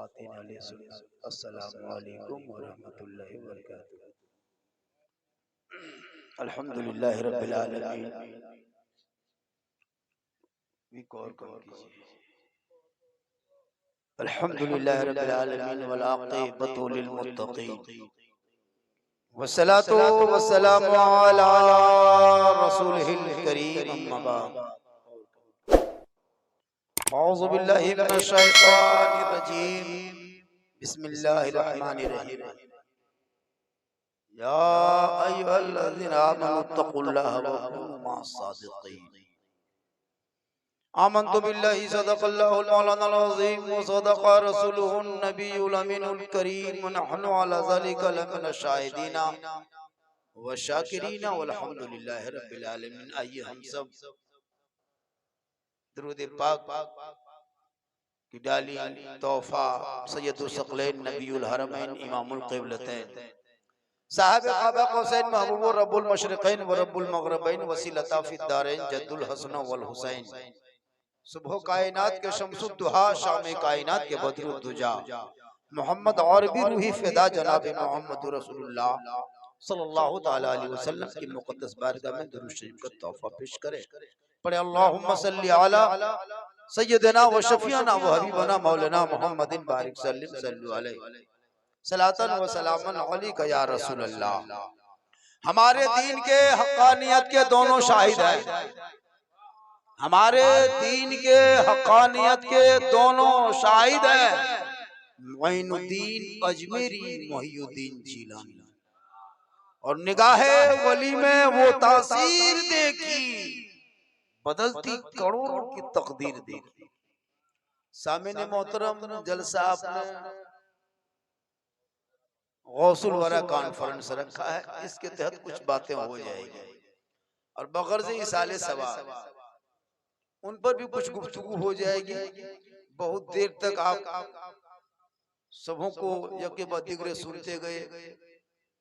ख़वातीन अहले सुन्नत, अस्सलामु अलैकुम व रहमतुल्लाहि व बरकातुहू। अल्हम्दुलिल्लाहि रब्बिल आलमीन। अल्हम्दुलिल्लाहि रब्बिल आलमीन वल आक़िबतु लिल मुत्तक़ीन वस्सलातु वस्सलामु अला रसूलिहिल करीम अम्मा बाद। औज़ु बिल्लाहि मिनश शैतानिर रजीम। बिस्मिल्लाहिर रहमानिर रहीम। या अय्युहल्लज़ीना आमनु तक़ुल्लाह व कूनु मअस सादिक़ीन। आमन्तु बिल्लाहि सदक़ल्लाहुल मौलानाल अज़ीम व सदक़ा रसूलुहुन नबियुल अमीनुल करीम व नहनु अला ज़ालिका लमिनश शाहिदीना व शाकिरीना वल्हम्दुलिल्लाहि रब्बिल आलमीन। आइए हम सब दुरूद पाक की डाली तोहफा सैयदुल सकलैन नबीउल हरमैन इमामुल क़िबलतैन साहिब काबा कौसैन महबूब रब्बुल मशरिक़ैन व रब्बुल मग़रिबैन वसीलता फ़िद दारैन जद्दुल हसन वल हुसैन। सुबह कायनात के शम्सुद दुहा, शाम कायनात के बदरुद दुजा, मोहम्मद और भी रूही फ़िदा जनाब मोहम्मद रसूलुल्लाह सल्लल्लाहु तआला अलैहि वसल्लम की मुक़द्दस बारगाह में दुरूद शरीफ का तोहफा पेश करें। पढ़े अल्लाहुम्मा सल्लि अला सय्यदना व शफीअना व हबीबना मौलाना मुहम्मदिन बारिक सल्लिम सल्लु अलैहि सलातन व सलामन अलैका या रसूल अल्लाह। हमारे दीन के हक़ानियत के दोनों शाहिद हैं। हमारे दीन के हक़ानियत के दोनों शाहिद हैं। मोइनुद्दीन अजमेरी, मोहिउद्दीन जिलानी। और निगाहे वली में वो तासीर देखी, बदलती करोड़ों की तकदीर देखी। सामिने मोहतरम, जलसा आपने गौसुल वरा कॉन्फ्रेंस रखा है, इसके तहत कुछ बातें हो जाएगी और बग़र्ज़ इसाले सवाल उन पर भी कुछ गुफ्तगू हो जाएगी। बहुत देर तक आप सबों को यके बाद दिगरे सुनते गए।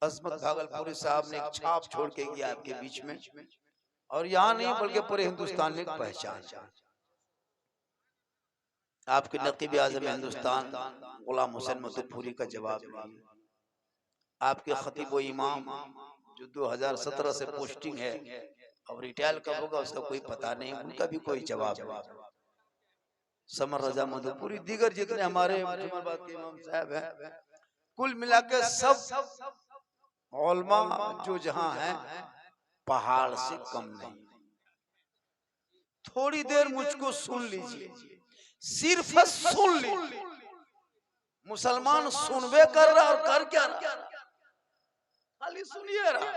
अज़मत भागलपुरी साहब ने एक छाप छोड़ के गया आपके बीच में, और यहाँ नहीं बल्कि पूरे हिंदुस्तान में एक पहचान। आपके नक़ीब आज़म हिंदुस्तान गुलाम हुसैन मधुपुरी का जवाब नहीं। आपके खतीब व इमाम जो 2017 से पोस्टिंग है, अब रिटायर कब होगा उसका कोई पता नहीं, उनका भी कोई जवाब नहीं। समर रजा मधुपुरी, दीगर जितने हमारे जुमलबाद के इमाम साहब हैं, कुल मिला के सब उलमा जो जहां हैं पहाड़ से कम नहीं। थोड़ी देर मुझको सुन लीजिए, सिर्फ सुन लीजिए। मुसलमान सुनबे कर रहा और कर क्या रहा, खाली सुनिए रहा।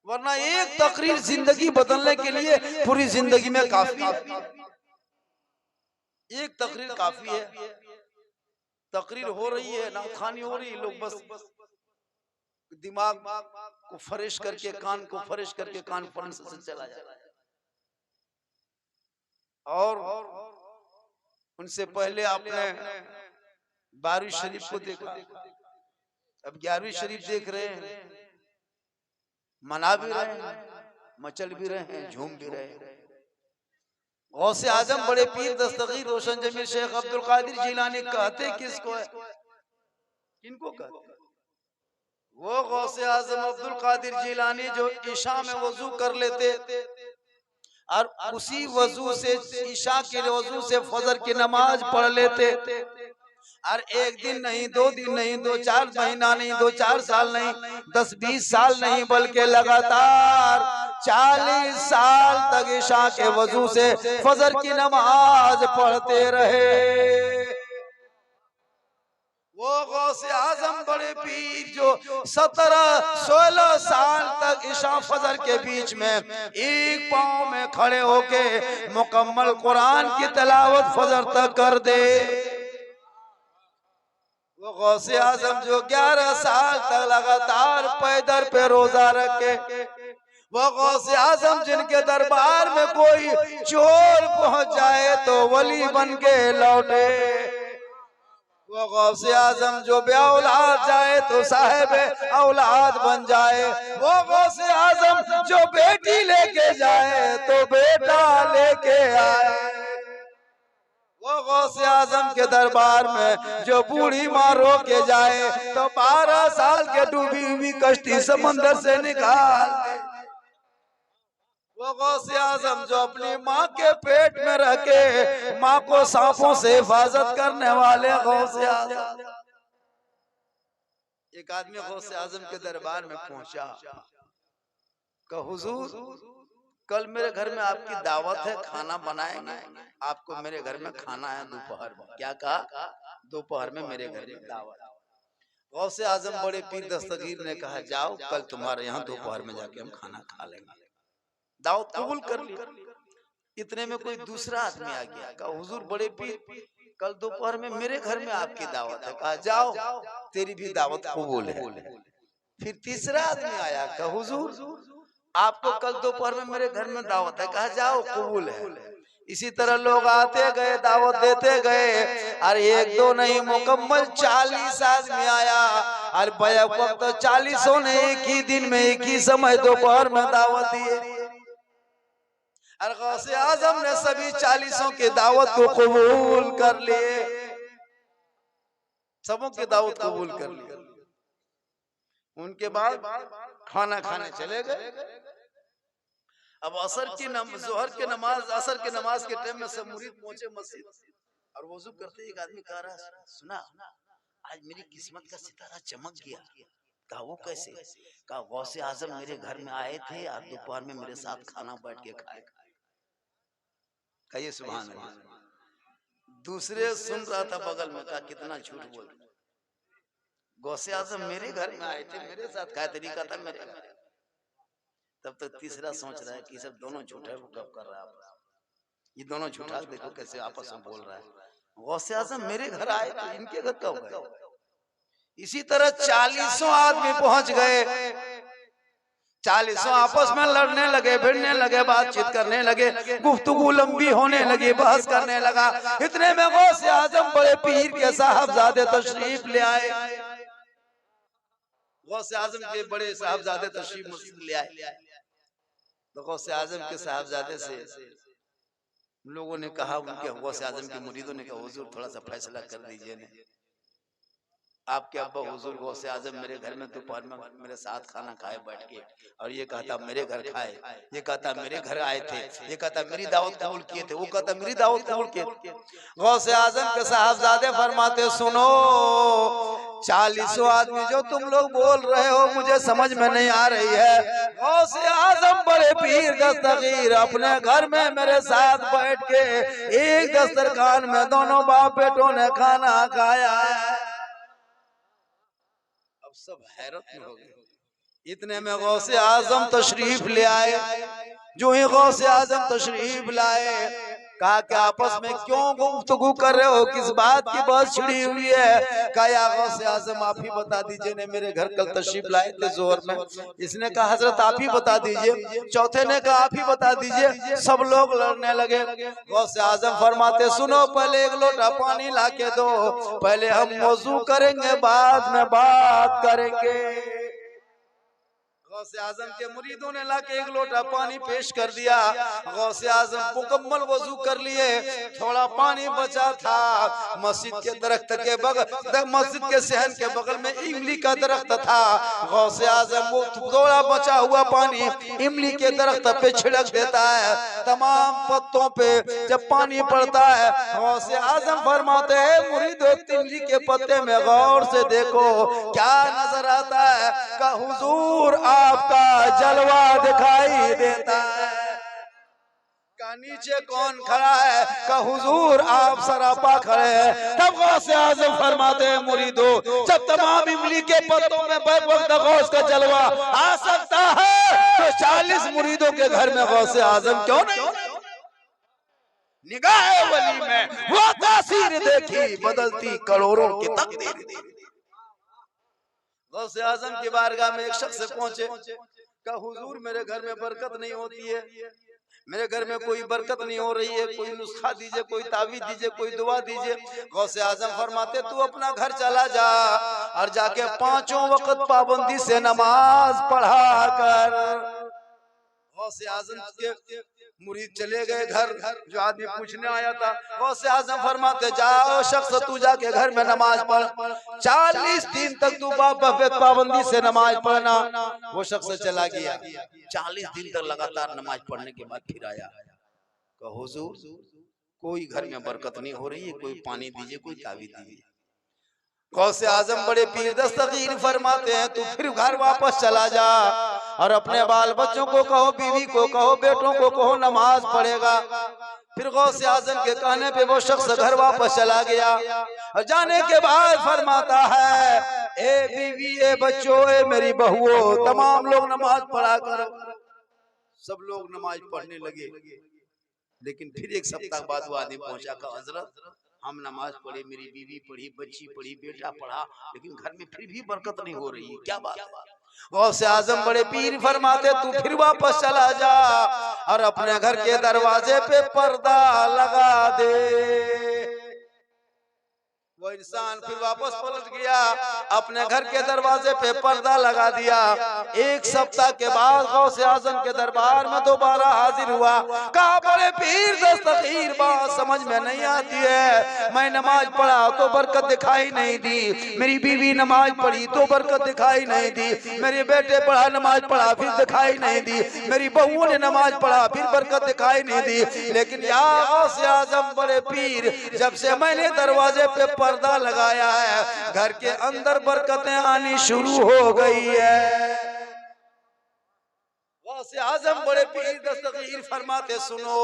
वरना एक तकरीर जिंदगी बदलने के लिए पूरी जिंदगी में काफी है। एक तकरीर काफी है। तकरीर हो रही है, नाखानी हो रही है, लोग बस दिमाग को फरेश करके, कान को फरेश करके कॉन्फ्रेंस से चला जाए। और उनसे पहले आपने 12वीं शरीफ को देखा, अब 11वीं शरीफ देख रहे हैं। मना भी रहे हैं, मचल भी रहे हैं, झूम भी रहे हैं। गौसे आजम बड़े पीर दस्तगीर रोशन जमीर शेख अब्दुल कादिर जिलानी कहते किसको है? किनको कहते? वो गौसे आजम अब्दुल कादिर जिलानी जो ईशा में वजू कर लेते और उसी वजू से ईशा के वजू से फजर की नमाज पढ़ लेते, और एक दिन नहीं, 2 दिन नहीं, 2-4 महीना नहीं, 2-4 साल नहीं, 10-20 साल नहीं, बल्कि लगातार 40 साल तक ईशा के वजू से फजर की नमाज पढ़ते रहे। वो गौसे आजम बड़े पीर जो 17-16 साल तक ईशा फजर के बीच में एक पांव में खड़े होके मुकम्मल कुरान की तिलावत फजर तक कर दे। वो गौसे आजम जो 11 साल तक लगातार पैदल पे रोजा रखे। वो गौसे आजम जिनके दरबार में कोई चोर पहुंच जाए तो वली बन के लौटे। वो गौसे आजम जो बेऔलाद जाए तो साहिब औलाद बन जाए। वो गौसे आजम जो बेटी लेके जाए तो बेटा लेके आए। वो गौसे आजम के दरबार में जो बूढ़ी माँ रो के जाए तो 12 साल के डूबी हुई कश्ती समंदर से निकाल दे। वो गौसे आजम जो अपनी माँ के पेट में रह के माँ को सांपों से हिफाजत करने वाले गौसे आजम। एक आदमी गौसे आजम के दरबार में पहुंचा, कहा हुजूर कल मेरे घर में आपकी दावत है, खाना बनाएंगे, आपको मेरे घर में खाना है दोपहर में। क्या कहा? दोपहर में मेरे घर में दावत। गौसे आजम बड़े पीर दस्तगीर ने कहा जाओ कल तुम्हारे यहाँ दोपहर में जाके हम खाना खा लेंगे। दावत कबूल कर लिया। इतने में कोई दूसरा आदमी आ गया, कहा हुजूर बड़े पीर कल दोपहर में मेरे घर में आपकी दावत है। कहा जाओ तेरी भी दावत कबूल है। फिर तीसरा आदमी आया, कहा हुजूर आपको कल दोपहर में मेरे घर में दावत है। कहा जाओ कबूल है। इसी तरह लोग आते गए, दावत देते गए। और एक दो नहीं मुकम्मल 40 आदमी आया। और बैक वक्त 40 ने एक ही दिन में एक ही समय दोपहर में दावत दिए। और गौसे आजम ने सभी 40 की दावत को कबूल कर लिए। सबों की दावत कबूल कर ली। उनके बाद खाना खाने चले गए। अब असर की जोहर के नमाज, असर के नमाज के टाइम में सब मुरीद पहुंचे मस्जिद और वजू करते एक आदमी कह रहा सुना आज मेरी किस्मत का सितारा चमक गया। कहा वो कैसे? कहा गौसे आजम मेरे घर में आए थे और दोपहर में मेरे साथ खाना बैठ के खाए। कहिए सुभान अल्लाह। दूसरे सुन रहा था बगल में, कहा कितना झूठ बोल रहे, गौसे आजम मेरे घर में आए थे, मेरे साथ खाया, तरीका था मेरे। तब तक तीसरा सोच रहा है कि सब दोनों झूठा कब कर रहा है, ये दोनों झूठा देखो कैसे आपस में बोल रहा है। गौसे आजम मेरे घर आए तो इनके घर कब गए? इसी तरह 40 आदमी पहुंच गए। 40 आपस में लड़ने लगे, भिड़ने लगे, बातचीत करने लगे, गुफ्तगू लंबी होने लगी, बहस करने लगा। इतने में गौसे आजम बड़े पीर के साहबजादे तशरीफ ले आए। गौसे आजम के बड़े साहबजादे तशरीफ ले आए। तो गौसे आजम के साहबजादे से लोगों ने कहा, उनके गौसे आजम के मुरीदों ने कहा हुजूर थोड़ा सा फैसला कर दीजिए ने। आपके अब्बा हुजूर गौसे आजम मेरे घर में दोपहर में मेरे साथ खाना खाए बैठ के, और ये कहता मेरे घर खाए, ये कहता मेरे घर आए थे, ये कहता मेरी दावत कबूल किए थे, वो कहता मेरी दावत कबूल किए थे। गौसे आजम के साहबजादे फरमाते सुनो 40 आदमी जो तुम लोग बोल रहे हो मुझे समझ में नहीं आ रही है। गौसे आजम बड़े पीर दस्तगीर अपने घर में मेरे साथ बैठ के एक दस्तरखान में दोनों बाप बेटों ने खाना खाया है। सब हैरत में हो गए। इतने में गौसे आजम तशरीफ ले आए। जो ही गौसे आजम तशरीफ लाए, कहा कि आपस में क्यों गुफ्तगू कर रहे हो, किस बात की बहस छिड़ी हुई है? कहा या गौसे आजम आप ही बता दीजिए ने मेरे घर कल तशरीफ लाए थे जोहर में। इसने कहा हजरत आप ही बता दीजिए। चौथे ने कहा आप ही बता दीजिए। सब लोग लड़ने लगे। गौसे आजम फरमाते सुनो पहले एक लोटा पानी ला के दो, पहले हम वजू करेंगे बाद में बात करेंगे। गौसे आजम के मुरीदों ने लाके एक लोटा पानी पेश कर दिया। गौसे आजम मुकम्मल वजू कर लिए। थोड़ा पानी बचा था। मस्जिद के दरख्त के बगल, मस्जिद के सहन के बगल में इमली का दरख्त था। गौसे आजम वो थोड़ा बचा हुआ पानी इमली के दरख्त पे छिड़क देता है। तमाम पत्तों पे जब पानी पड़ता है, गौसे आजम फरमाते हैं मुरीदों इमली के पत्ते में गौर से देखो क्या नजर आता है। का हुजूर आपका जलवा दिखाई देता है। का नीचे कौन खड़ा है? का हुजूर आप सरापा खड़े हैं। तब गौसे आजम फरमाते हैं मुरीदो जब तमाम इमली के पत्तों में वक्त गौस का जलवा आ सकता है तो 40 मुरीदों के घर में गौसे आजम क्यों नहीं? निगाह वली में वो तासीर देखी बदलती करोड़ों की तकदीर। गौसे आजम की बारगाह में एक शख्स पहुंचे। कहा हुजूर मेरे घर में बरकत नहीं होती है, मेरे घर में कोई बरकत नहीं हो रही है, कोई नुस्खा दीजिए, कोई तावीज दीजिए, कोई दुआ दीजिए। गौसे आजम फरमाते तू अपना घर चला जा और जाके 5 वक्त पाबंदी से नमाज पढ़ा कर। गौसे आजम के मुरीद चले गए घर, जो आदमी पूछने आया था गौसे आजम फरमाते जाओ शख्स तू जाके घर में नमाज पढ़, 40 दिन तक तू पाबंदी से नमाज पढ़ना। वो शख्स चला गया, 40 दिन तक लगातार नमाज पढ़ने के बाद फिर आया, कहो हुजूर कोई घर में बरकत नहीं हो रही है, कोई पानी दीजिए, कोई ताबीज दीजिए। गौसे आजम बड़े पीर दस्तगीर फरमाते हैं तू फिर घर वापस चला जा और अपने बाल बच्चों को कहो, बीवी को कहो, बेटों को कहो नमाज पढ़ेगा। फिर गौसे आजम के कहने पे वो शख्स घर वापस चला गया और जाने के बाद फरमाता है ए बीवी, ए बच्चों, ए मेरी बहुओं, तमाम लोग नमाज पढ़ा करो। सब लोग नमाज पढ़ने लगे, लेकिन फिर एक सप्ताह बाद वो आदमी पहुंचा कहा हजरत हम नमाज पढ़े, मेरी बीवी पढ़ी, बच्ची पढ़ी, बेटा पढ़ा, लेकिन घर में फिर भी बरकत नहीं हो रही, क्या बात है? गौसे आजम बड़े पीर फरमाते तू फिर वापस चला जा और अपने घर के दरवाजे पे पर्दा लगा दे। वो इंसान फिर वापस पलट गया, अपने घर के दरवाजे पे पर्दा लगा दिया। एक सप्ताह के बाद गौसे आजम के दरबार में दोबारा हाजिर हुआ, कहा बड़े पीर दस्तगीर बात समझ में नहीं आती है, मैं नमाज पढ़ा तो बरकत दिखाई नहीं दी, मेरी बीवी नमाज पढ़ी तो बरकत दिखाई नहीं दी, मेरे बेटे पढ़ा नमाज पढ़ा फिर दिखाई नहीं दी, मेरी बहुओं ने नमाज पढ़ा फिर बरकत दिखाई नहीं दी, लेकिन या गौसे आजम बड़े पीर जब से मैंने दरवाजे पे पर्दा लगाया है घर के अंदर बरकतें आनी शुरू हो गई है। गौसे आजम बड़े पीर दस्तगीर फरमाते सुनो,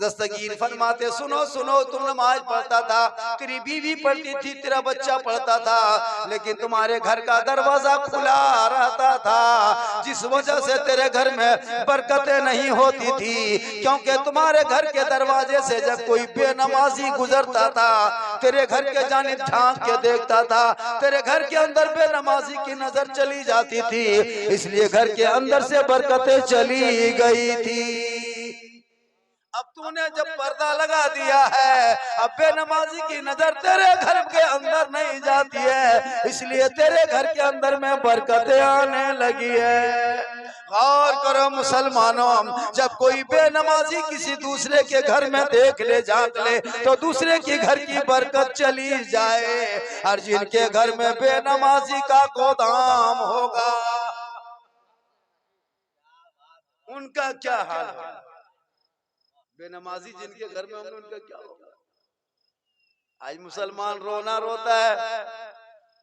दस्तगीर फरमाते सुनो सुनो, तुम नमाज पढ़ता था, तेरी बीवी पढ़ती थी, तेरा बच्चा पढ़ता था, लेकिन तुम्हारे घर का दरवाजा खुला रहता था, जिस वजह से तेरे घर में बरकतें नहीं होती थी, क्योंकि तुम्हारे घर के दरवाजे से जब कोई बेनमाजी गुजरता था तेरे घर के जानिब झांक के देखता था, तेरे घर के अंदर बेनमाजी की नजर चली जाती थी, इसलिए घर के अंदर से बरकतें चली गई थी। अब तूने जब पर्दा लगा दिया है, अब बेनमाजी की नजर तेरे घर के अंदर नहीं जाती है, इसलिए तेरे घर के अंदर में बरकतें आने लगी है। गौर करो मुसलमानों, जब कोई बेनमाजी किसी दूसरे के घर में देख ले, झांक ले, तो दूसरे के घर की बरकत चली जाए, और जिनके घर में बेनमाजी का गोदाम होगा उनका क्या हाल है? बेनमाजी जिनके घर में होंगे उनका क्या होगा? आज मुसलमान रोना रोता है,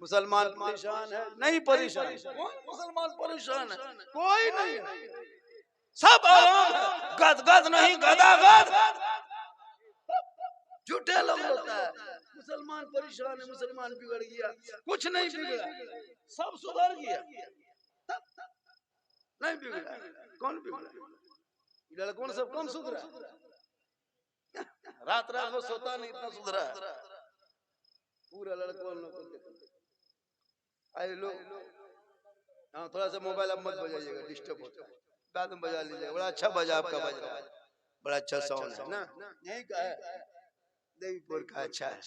मुसलमान परेशान है, नहीं परेशान, मुसलमान परेशान है, कोई नहीं, सब आराम है, गदगद नहीं गदागद, झूठे लोग होता है। मुसलमान परेशान है, मुसलमान बिगड़ गया, कुछ नहीं बिगड़ा, सब सुधर गया, नहीं बिगड़ा, कौन बिगड़ा? लड़कों सब कौन सुधरा? रात रात में सोता नहीं, इतना सुधरा पूरा लड़कों आए लोग। हाँ थोड़ा सा मोबाइल अब मत बजाइएगा, डिस्टर्ब होता है, बाद में बजा लीजिए, बड़ा अच्छा बजा आपका बज रहा है, बड़ा अच्छा साउंड है ना, यही का है देवीपुर का, अच्छा है,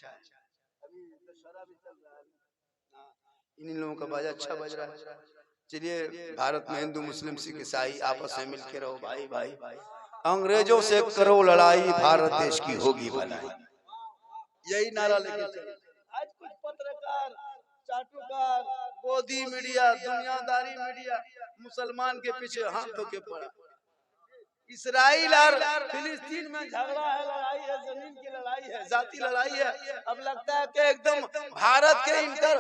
अभी तो शराब चल रहा है, इन लोगों का बाजा अच्छा बज रहा है। चलिए, भारत में हिंदू मुस्लिम सिख ईसाई आपस में मिलके रहो भाई भाई, अंग्रेजों से करो लड़ाई, भारत देश की होगी भलाई, यही नारा लेके चलो। आज कुछ पत्रकार, चाटुकार, गोदी मीडिया, दुनियादारी मीडिया मुसलमान के पीछे हाथ धो के पड़ा। इसराइल और फिलिस्तीन में झगड़ा है, लड़ाई है, जमीन की लड़ाई है, जाति लड़ाई है। अब लगता है कि एकदम भारत के इंटर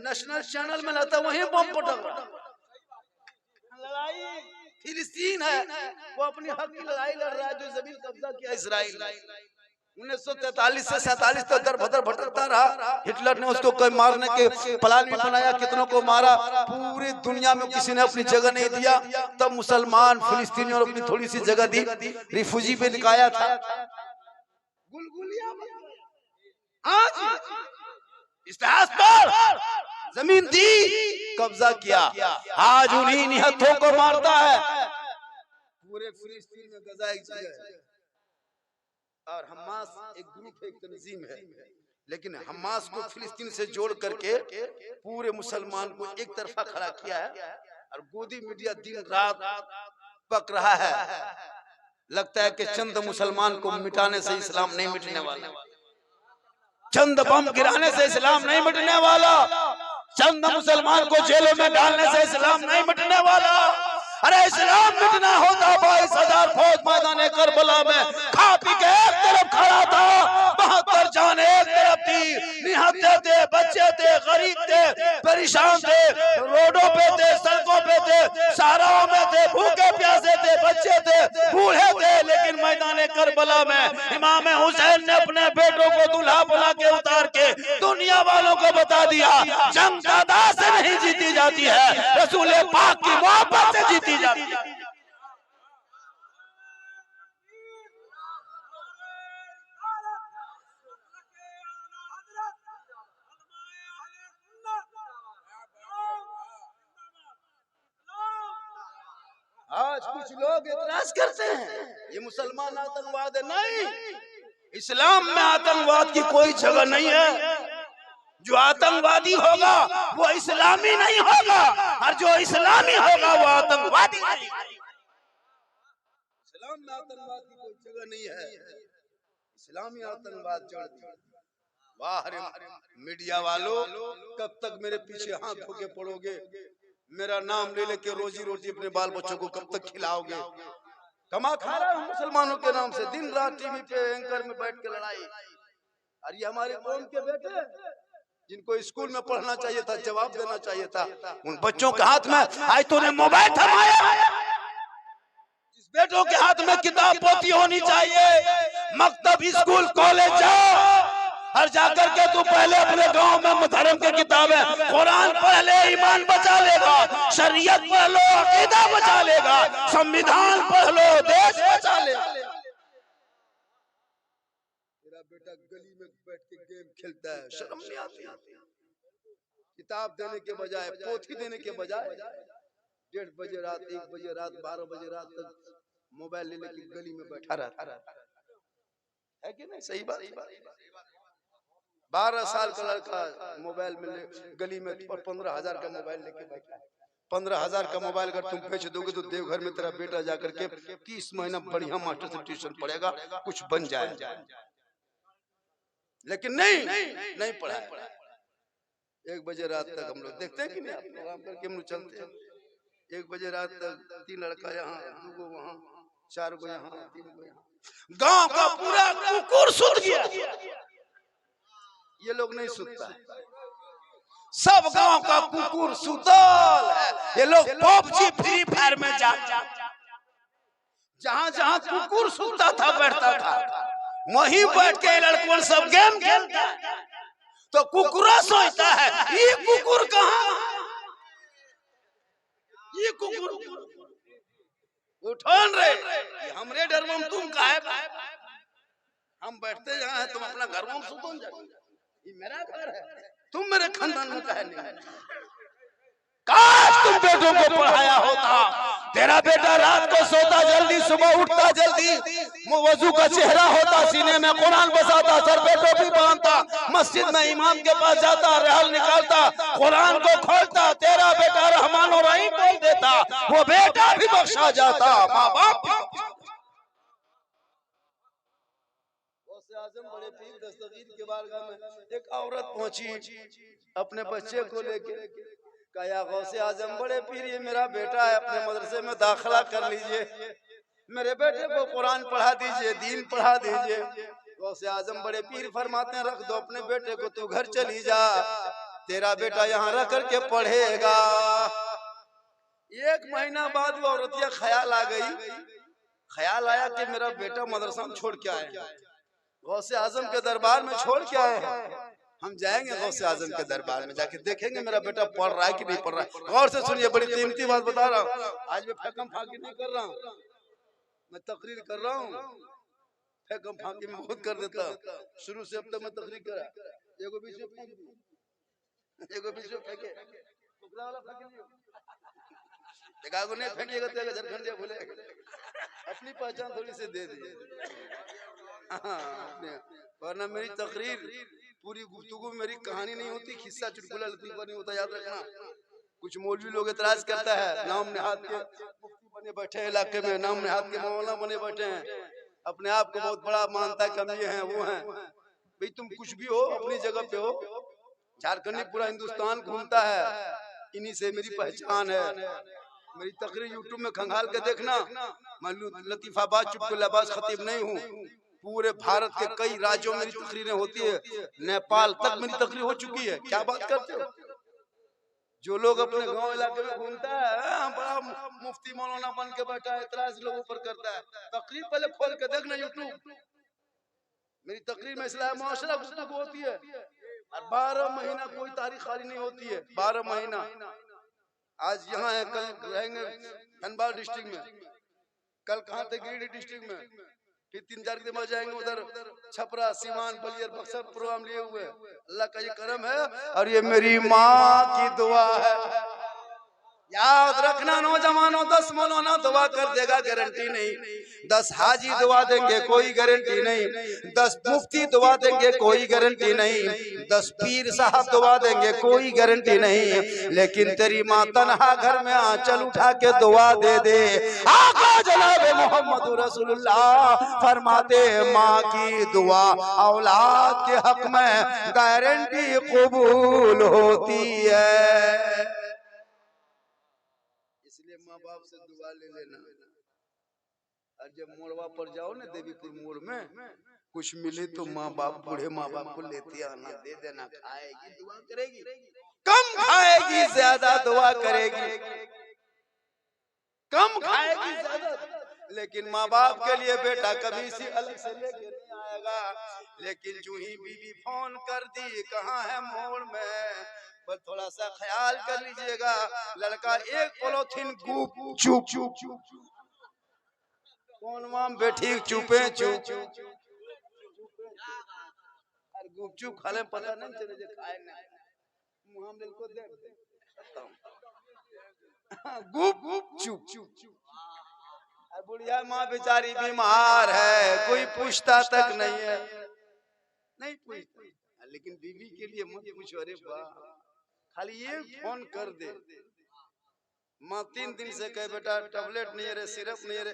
नेशनल चैनल में लगता है वहीं बम पटक रहा है। लड़ाई फिलिस्तीन है, वो अपनी हक की लड़ाई लड़ रहा है, जो जमीन कब्जा किया इसराइल। 1943 से 47 तक दर भदर भटकता रहा, हिटलर ने उसको कोई मारने के प्लान भी बनाया, कितनों को मारा, पूरी दुनिया में किसी ने अपनी जगह नहीं दिया, तब मुसलमान फिलिस्तीनियों ने अपनी थोड़ी सी जगह दी, रिफ्यूजी पे निकाया था। आज इतिहास पर जमीन दी, कब्जा किया, आज उन्हीं निहत्थों को मारता है। पूरे फिलिस्तीन में गजा एक जगह है, और हमास एक ग्रुप है, एक तंजीम है, लेकिन हमास को फिलिस्तीन से जोड़ करके पूरे मुसलमान को एक तरफा खड़ा किया है। और गोदी मीडिया दिन रात पक रहा है। लगता है कि चंद मुसलमान को मिटाने से इस्लाम नहीं मिटने वाला, चंद बम गिराने से इस्लाम नहीं मिटने वाला, चंद मुसलमान को जेलों में डालने से इस्लाम नहीं मिटने वाला। अरे इस्लाम मिटना होता 22,000 फौज मैदान करबला में खा पी के एक तरफ खड़ा था, 72 जान एक तरफ थी, निहत्थे थे, बच्चे थे, गरीब थे, परेशान थे, रोडों पे थे, सड़कों पे थे, सहाराओं में थे, भूखे प्यासे थे, बच्चे थे, बूढ़े थे, लेकिन मैदान करबला में इमाम हुसैन ने अपने बेटों को दूल्हा बुला के उतार के दुनिया वालों को बता दिया, जंग तादाद से नहीं जीती जाती है, रसूल पाक की मोहब्बत से जीती जाती है। आज कुछ लोग इतराज करते हैं ये मुसलमान आतंकवाद है। नहीं, इस्लाम में आतंकवाद की कोई जगह नहीं है। जो आतंकवादी होगा वो इस्लामी नहीं होगा, और जो इस्लामी होगा वो आतंकवादी नहीं। इस्लाम में आतंकवाद की कोई जगह नहीं है, इस्लामी आतंकवाद जोड़ दिया। वाह रे मीडिया वालों, कब तक मेरे पीछे हाथ धो के पड़ोगे? मेरा नाम ले लेके रोजी रोटी अपने बाल बच्चों को कब तक खिलाओगे? कमा खा रहा हूं मुसलमानों के नाम से, दिन रात टीवी पे एंकर में बैठ के लड़ाई। और ये हमारे कौम के बेटे जिनको स्कूल में पढ़ना चाहिए था, जवाब देना चाहिए था, उन बच्चों के हाथ में आज तूने मोबाइल थमाया। जिस बेटों के हाथ में किताब पोथी होनी चाहिए, मकतब स्कूल कॉलेज जाओ और जाकर के तू पहले अपने गांव में धर्म की किताबें, कुरान पढ़ ले, ईमान बचा लेगा, शरीयत पढ़ लो, अकीदा बचा लेगा, संविधान पढ़ लो, देश बचा लेगा। तेरा बेटा गली में बैठ के गेम खेलता है, शर्म नहीं आती? किताब देने के बजाय, पोथी देने के बजाय 1:30 बजे रात, 1 बजे रात, 12 बजे रात तक मोबाइल ले लेके गली में बैठा रहता है कि नहीं? सही बात। 12 साल का लड़का मोबाइल में गली में 15,000 का मोबाइल लेके बैठा है। 15,000 का मोबाइल अगर तुम बेच दोगे तो देवघर में तेरा बेटा जाकर के 30 महीना बढ़िया मास्टर से ट्यूशन पढ़ेगा, कुछ बन जाए। लेकिन नहीं पढ़ा। 1 बजे रात तक हम लोग देखते हैं कि नहीं, आराम करके हम लोग चलते हैं। 1 बजे रात तक 3 लड़का यहाँ, 2 गो वहाँ, 4 गो यहाँ, 3 गो यहाँ। गांव का पूरा कुकुर सुत गया। ये लोग नहीं सुतता है, सब गांव का कुकुर सुतल है। ये लोग पबजी फ्री फायर में जहां जहां कुकुर सुतता था, बैठता था, वहीं बैठ के लड़कों सब गेम खेलता है। तो कुकुरा सोचता है ये कुकुर कहाँ, ये कुकुर उठान रे, हमरे डर में तुम काहे? हम बैठते जहाँ है, तुम अपना घर में सुतो। ये मेरा घर है, तुम मेरे खानदान में काहे नहीं? काश तुम बेटों को पढ़ाया होता। तेरा बेटा रात को सोता जल्दी, सुबह उठता जल्दी, वजू का चेहरा होता, सीने में कुरान बसाता, सर पे टोपी बांधता, मस्जिद में इमाम के पास जाता, रहल निकालता, कुरान को खोलता। तेरा बेटा रहमान और रहीम बोल देता, वो बेटा भी बख्शा जाता, माँ बाप। आजम बड़े पीर दस्तगीर के बारगाह में एक औरत पहुंची अपने बच्चे को लेके, कहा गौसे आजम बड़े पीर, ये मेरा बेटा है, अपने मदरसे में दाखिला कर लीजिए, मेरे बेटे को कुरान पढ़ा दीजिए, दीन पढ़ा दीजिए। गौसे आजम बड़े पीर फरमाते हैं, रख दो अपने बेटे को, तू घर चली जा, तेरा बेटा यहाँ रख करके पढ़ेगा। 1 महीना बाद वो औरतिया ख्याल आ गई, ख्याल आया कि मेरा बेटा मदरसा में छोड़ के आए, गौसे आजम के दरबार में छोड़ के आए हैं। हम जाएंगे गौसे आजम के दरबार में, जाके देखेंगे मेरा बेटा पढ़ रहा है कि नहीं पढ़ रहा है। गौर से सुनिए, बड़ी कीमती बात बता रहा हूँ। आज मैं फेकम फाकी नहीं कर रहा हूँ, मैं तकरीर कर रहा हूँ। फेकम फाकी में खुद कर देता हूँ, शुरू से अब तक मैं तकरीर करा। एगो बीच में फेंक दी, एगो बीच में फेंके, टुकड़ा वाला फेंक लियो, एकागो नहीं फेंकेगा तो झारखंडिया भूलेगा। अपनी पहचान थोड़ी सी दे दी, वरना मेरी तकरीर पूरी गुफ्तगू मेरी कहानी नहीं होती, खिस्सा चुटकुला लतीफा नहीं होता, याद रखना। कुछ मौलवी लोग एतराज करता है, नाम निहाद के बने बैठे इलाके में, नाम निहाद के मौलाना बने बैठे हैं, अपने आप को बहुत बड़ा मानता है, कम ये है वो है। भाई तुम कुछ भी हो, अपनी जगह पे हो। झारखंडी पूरा हिंदुस्तान घूमता है, इन्हीं से मेरी पहचान है। मेरी तकरीर यूट्यूब में खंगाल के देखना, मैं लतीफाबाद चुटकुलाबाज खतीब नहीं हूँ। पूरे भारत के कई राज्यों में मेरी तकरीरें होती है, नेपाल तक मेरी तकरीर हो चुकी है। क्या बात करते हो? जो लोग अपने गांव इलाके में घूमता है, बड़ा मुफ्ती मौलाना बन के बैठा है, इतराज लोगों पर करता है। तकरीर पहले खोल के देखना यूट्यूब, मेरी तकरीर में इस्लाम मुआशरा गुफ्तगू होती है, और 12 महीना कोई तारीख खाली नहीं होती है। 12 महीना आज यहाँ है, कल रहेंगे धनबाद डिस्ट्रिक्ट में, कल कहाँ थे गिरिडीह डिस्ट्रिक्ट में, फिर 3-4 दिन बाद जाएंगे उधर छपरा, सीवान, बलियर, बक्सर प्रोग्राम लिए हुए। अल्लाह का ये करम है और ये मेरी माँ की दुआ है। याद रखना नौजवानों, 10 मौलाना दुआ कर देगा गारंटी नहीं, 10 हाजी दुआ देंगे कोई गारंटी नहीं, 10 मुफ्ती दुआ देंगे कोई गारंटी नहीं, 10 पीर साहब दुआ देंगे कोई गारंटी नहीं, लेकिन तेरी माँ तनहा घर में आंचल उठा के दुआ दे दे। आका जनाब मोहम्मद रसूलुल्लाह फरमाते माँ की दुआ औलाद के हक में गारंटी कबूल होती है। इसलिए माँ बाप से दुआ ले लेना। और जब मोड़वा पर जाओ ना, देवीपुर मोड़ में कुछ मिले तो माँ बाप, बूढ़े माँ बाप को लेते आना, दे देना। खाएगी दुआ करेगी, कम खाएगी ज्यादा दुआ करेगी, कम खाएगी ज्यादा, लेकिन माँ बाप के लिए बेटा कभी सी अलग से लेके नहीं आएगा। लेकिन जो ही बीवी फोन कर दी कहाँ है मोड़ में, पर थोड़ा सा ख्याल कर लीजिएगा, लड़का एक पॉलिथीन गुप चुप चुप चुप कौन माम बेठी चुपे चुप और गुप चुप खाले पता नहीं चले जे खाए ना मुंह हम को दे गुप गुप चुप चुप। बुढ़िया माँ बेचारी बीमार है, कोई पूछता तक नहीं है, नहीं पूछता। लेकिन बीवी के लिए मत पूछो, अरे वाह खाली ये फोन कर दे। माँ 3 दिन से कहे बेटा टैबलेट नहीं है रे, सिरप नहीं है रे,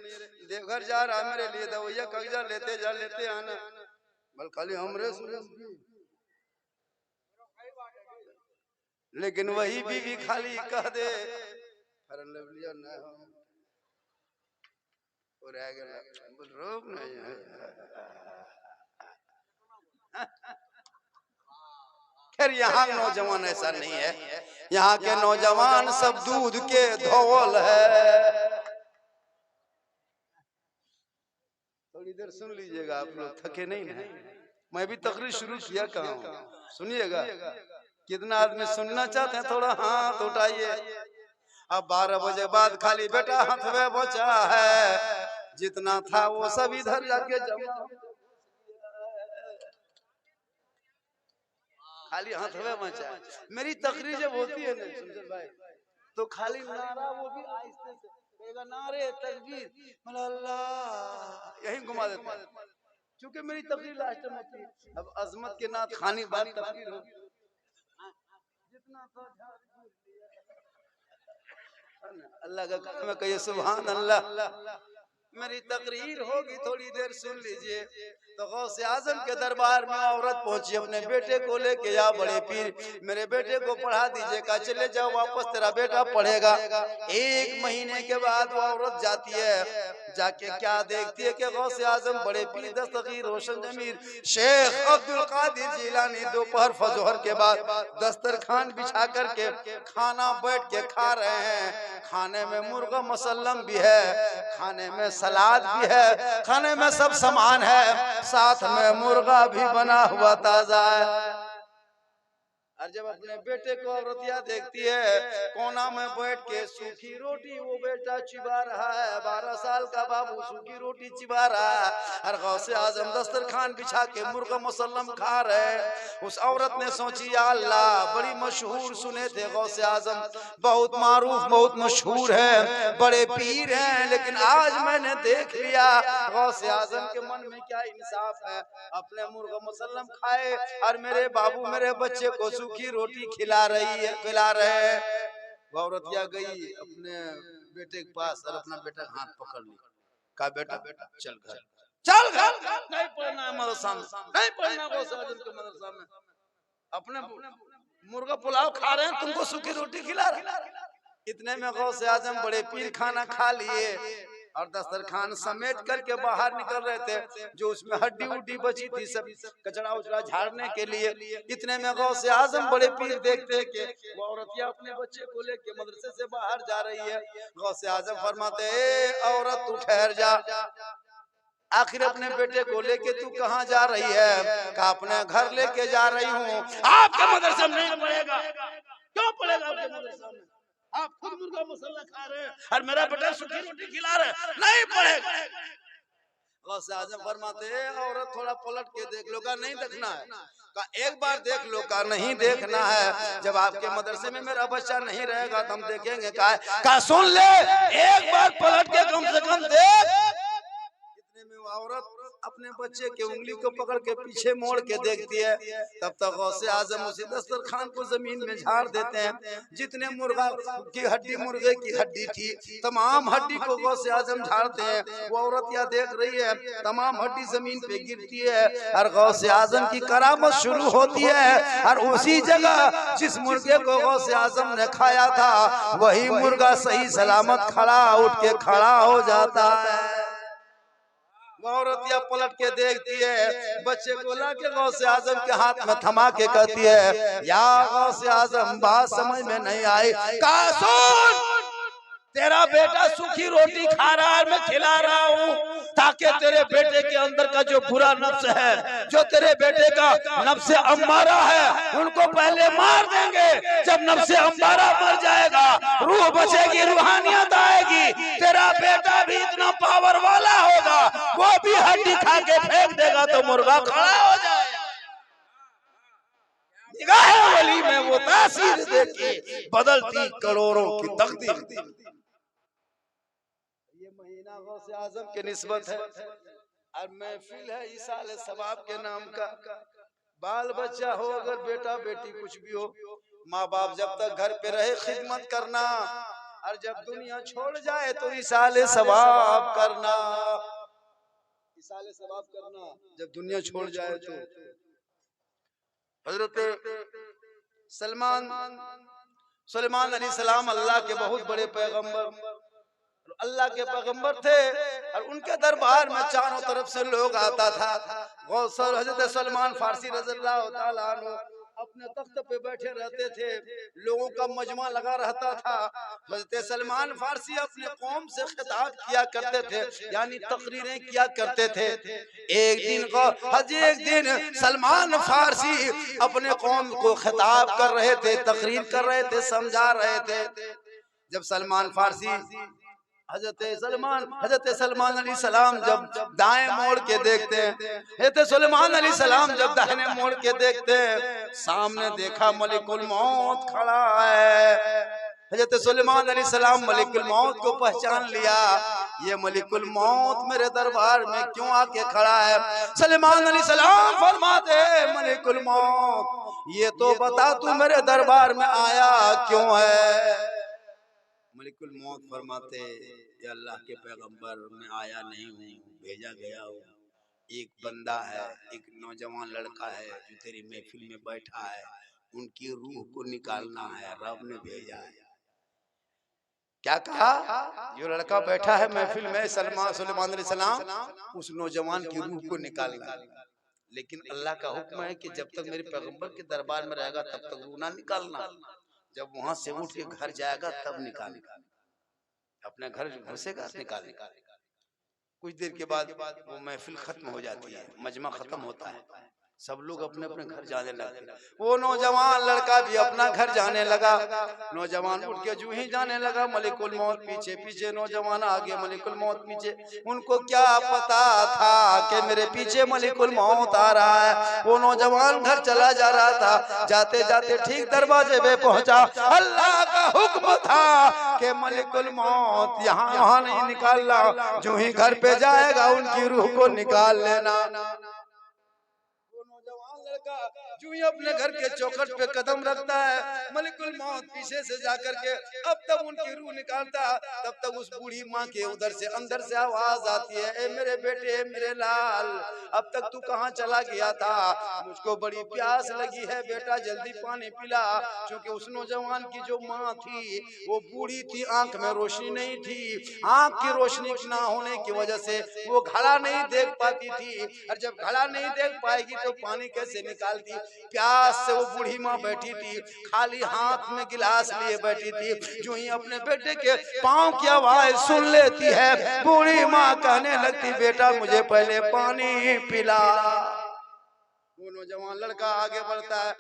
देवघर जा रहा मेरे लिए दवाइया कागजा लेते जा लेते आना, बल खाली हमरे लेकिन वही बीवी खाली कह दे रोक नहीं है। खैर यहाँ नौजवान ऐसा नहीं है, यहाँ के नौजवान सब दूध के धौल है। थोड़ी देर सुन लीजिएगा आप लोग, थके नहीं ना। मैं भी तकरीर शुरू किया कहाँ, सुनिएगा। कितना आदमी सुनना चाहते हैं, थोड़ा हाथ उठाइए। अब 12 बजे बाद खाली बेटा हाथ में बचा है, जितना था वो सब इधर जाके जमा, खाली हाथ में बचा। मेरी तकरीर जब होती है ना सुनकर भाई, तो खाली नारा वो भी आहिस्ते से कहेगा, नारे तकबीर अल्लाह, यही घुमा देता है। क्योंकि मेरी तकरीर लास्ट में होती है। अब अजमत के नाथ खानी बात तकरीर हो, जितना अल्लाह का काम है, कहिए सुभान अल्लाह। मेरी तकरीर होगी, थोड़ी देर सुन लीजिए। तो गौसे आजम के दरबार में औरत पहुंची, अपने बेटे को लेके, या बड़े पीर मेरे बेटे को पढ़ा दीजिए, का चले जाओ वापस, तेरा बेटा पढ़ेगा। 1 महीने के बाद वो औरत जाती है, जाके क्या देखती है कि गौसे आजम बड़े पीर दस्तगीर रोशन जमीर शेख अब्दुल कादिर जिलानी दोपहर फजहर के बाद दस्तरखान बिछा करके खाना बैठ के खा रहे हैं। खाने में मुर्गा मुसल्लम भी है, खाने में सलाद भी है, खाने में सब सामान है, साथ में मुर्गा भी बना हुआ ताजा है। और जब अपने बेटे को औरतिया देखती है, कोना में बैठ के सूखी रोटी वो बेटा चिबा रहा है, 12 साल का बाबू सूखी रोटी चिबा रहा है, और गौसे आजम दस्तरखान बिछा के मुर्गा मुसल्लम खा रहे। उस औरत ने सोची, या अल्लाह, बड़ी मशहूर सुने थे गौसे आजम, बहुत मारूफ, बहुत मशहूर है, बड़े पीर हैं, लेकिन आज मैंने देख लिया गौसे आजम के मन में क्या इंसाफ है। अपने मुर्गा मुसल्लम खाए और मेरे बाबू मेरे बच्चे को सूखी रोटी खिला रही है, खिला रहे हैं। औरतिया गई अपने बेटे के पास और अपना बेटा का हाथ पकड़ लिया। कहा बेटा चल घर, चल घर, नहीं पढ़ना है मदरसा में, नहीं पढ़ना गौसे आजम के मदरसा में। अपने मुर्गा पुलाव खा रहे हैं, तुमको सूखी रोटी खिला रहे। इतने में गौसे आजम बड़े पीर खाना खा लिए और दस्तरखान समेट करके बाहर निकल रहे थे, जो उसमें हड्डी उड्डी बची थी सब कचरा उचरा झाड़ने के लिए। इतने में गौसे आजम बड़े पीर देखते हैं कि वो औरतिया अपने बच्चे को लेके मदरसे से बाहर जा रही है। गौसे आजम फरमाते ए औरत तू ठहर जा, आखिर अपने बेटे को लेके तू कहाँ जा रही है? कहा अपने घर लेके जा रही हूँ। आपके मदरसे में नहीं पढ़ेगा। क्यों पढ़ेगा आपके मदरसा में? आप खुद मुर्गा मसाला खा रहे हैं और मेरा बेटा सूखी रोटी खिला रहे हैं, नहीं पढ़ेगा। गौसे आजम फरमाते औरत थोड़ा पलट के देख लो। का नहीं देखना है? का एक बार देख लो। का नहीं देखना है? जब आपके मदरसे में मेरा बच्चा नहीं रहेगा तो हम देखेंगे। का सुन ले, एक बार पलट के कम से कम देख। इतने में वो औरत अपने बच्चे के उंगली को पकड़ के पीछे मोड़ के देखती है। तब तक गौसे आजम उसी दस्तरखान को जमीन में झाड़ देते हैं। जितने मुर्गा की हड्डी, मुर्गे की हड्डी थी, तमाम हड्डी को गौसे आजम झाड़ते हैं। वो औरत यह देख रही है, तमाम हड्डी जमीन पे गिरती है और गौसे आजम की करामत शुरू होती है। और उसी जगह जिस मुर्गे को गौसे आजम ने खाया था, वही मुर्गा सही सलामत खड़ा उठ के खड़ा हो जाता है। वो औरतिया पलट के देखती है, बच्चे को लाके गौसे आजम के हाथ में थमा के कहती है या गौसे आजम बात समझ में नहीं आई। कहा सुन, तेरा बेटा सूखी रोटी खा रहा है, मैं खिला रहा हूँ ताकि तेरे बेटे के अंदर का जो बुरा नफ्स है, जो तेरे बेटे का नफ्से अम्मारा है, उनको पहले मार देंगे। जब नफ्से अम्मारा मर जाएगा, रूह बचेगी, रूहानियत आएगी, तेरा बेटा भी इतना पावर वाला होगा, वो भी हड्डी खा के फेंक देगा तो मुर्गा खड़ा हो जाएगा। निगाह वली में वो तासीर देखी बदलती करोड़ों की तकदीर। महीना गौसे आजम के निस्बत है और महफिल है इसाल सवाब के नाम का। बाल बच्चा हो, अगर बेटा बेटी कुछ भी हो, माँ बाप जब तक घर पे रहे खिदमत करना, और जब दुनिया छोड़ जाए तो इसाल सवाब करना। इसाल सवाब करना जब दुनिया छोड़ जाए तो। हजरत सुलेमान अलैहिस्सलाम अल्लाह के बहुत बड़े पैगंबर, अल्लाह के पैगंबर थे और उनके दरबार में चारों तरफ से लोग आता था। हजरत सलमान फारसी रज़ियल्लाहु ताला अन्हु अपने तख्त पे बैठे रहते थे, लोगों का मजमा लगा रहता था। हजरत सलमान फारसी अपने कौम से खिताब किया करते थे, यानी तकरीरें किया करते थे। एक दिन सलमान फारसी अपने कौम को खिताब कर रहे थे, तकरीर कर रहे थे, समझा रहे थे। जब सलमान फारसी हजरत सलमान अलैहिस्सलाम जब दाएं मोड़ के देखते हैं, हजरत सुलेमान अलैहिस्सलाम जब दाहिने मोड़ के देखते हैं, सामने देखा मलिकुल मौत खड़ा है। हजरत सुलेमान अलैहिस्सलाम मलिकुल मौत को पहचान लिया, ये मलिकुल मौत मेरे दरबार में क्यों आके खड़ा है? सुलेमान अलैहिस्सलाम फरमाते मलिकुल मौत, ये तो बता तू मेरे दरबार में आया क्यों है? मलिकुल मौत फरमाते ये अल्लाह के पैगंबर, मैं आया नहीं हूँ, भेजा गया हूँ। एक बंदा है, एक नौजवान लड़का है जो तेरी महफिल में बैठा है, उनकी रूह को निकालना है, रब ने भेजा है। क्या कहा? जो लड़का बैठा है महफिल में सुलेमान अलैहिस्सलाम, उस नौजवान की रूह को निकालना। लेकिन अल्लाह का हुक्म है कि जब तक मेरे पैगंबर के दरबार में रहेगा तब तक रूह ना निकालना, जब वहां से उठ के घर जाएगा तब निकालेगा, अपने घर घुसेगा निकालेगा। कुछ देर के बाद वो महफिल खत्म हो जाती है, मजमा खत्म होता है, सब लोग अपने अपने घर जाने लगे। वो नौजवान लड़का भी अपना घर जाने लगा। नौजवान उठ के जूं ही जाने लगा, मलिकुल मौत पीछे पीछे, नौजवान आगे, मलिकुल मौत पीछे। उनको क्या पता था कि मेरे पीछे मलिकुल मौत आ रहा है। वो नौजवान घर चला जा रहा था, जाते जाते ठीक दरवाजे पे पहुंचा। अल्लाह का हुक्म था कि मलिकुल मौत यहाँ वहां नहीं निकालना, जो ही घर पे जाएगा उनकी रूह को निकाल लेना। जो ही अपने घर के चौखट पे कदम रखता है, मलिकुल मौत पीछे से जाकर के अब तक उनकी रूह निकालता, तब तक उस बूढ़ी माँ के उधर से अंदर से आवाज आती है, ए मेरे बेटे, मेरे लाल, अब तक तू कहाँ चला गया था? मुझको बड़ी प्यास लगी है बेटा, जल्दी पानी पिला। क्योंकि उस नौजवान की जो माँ थी वो बूढ़ी थी, आंख में रोशनी नहीं थी, आंख की रोशनी ना होने की वजह से वो घड़ा नहीं देख पाती थी, और जब घड़ा नहीं देख पाएगी तो पानी कैसे निकालती? प्यास से वो बूढ़ी माँ बैठी थी, खाली हाथ में गिलास लिए बैठी थी। जो ही अपने बेटे के पाँव की आवाज सुन लेती है, बूढ़ी माँ कहने लगती, बेटा मुझे पहले पानी पिला। वो नौजवान लड़का आगे बढ़ता है,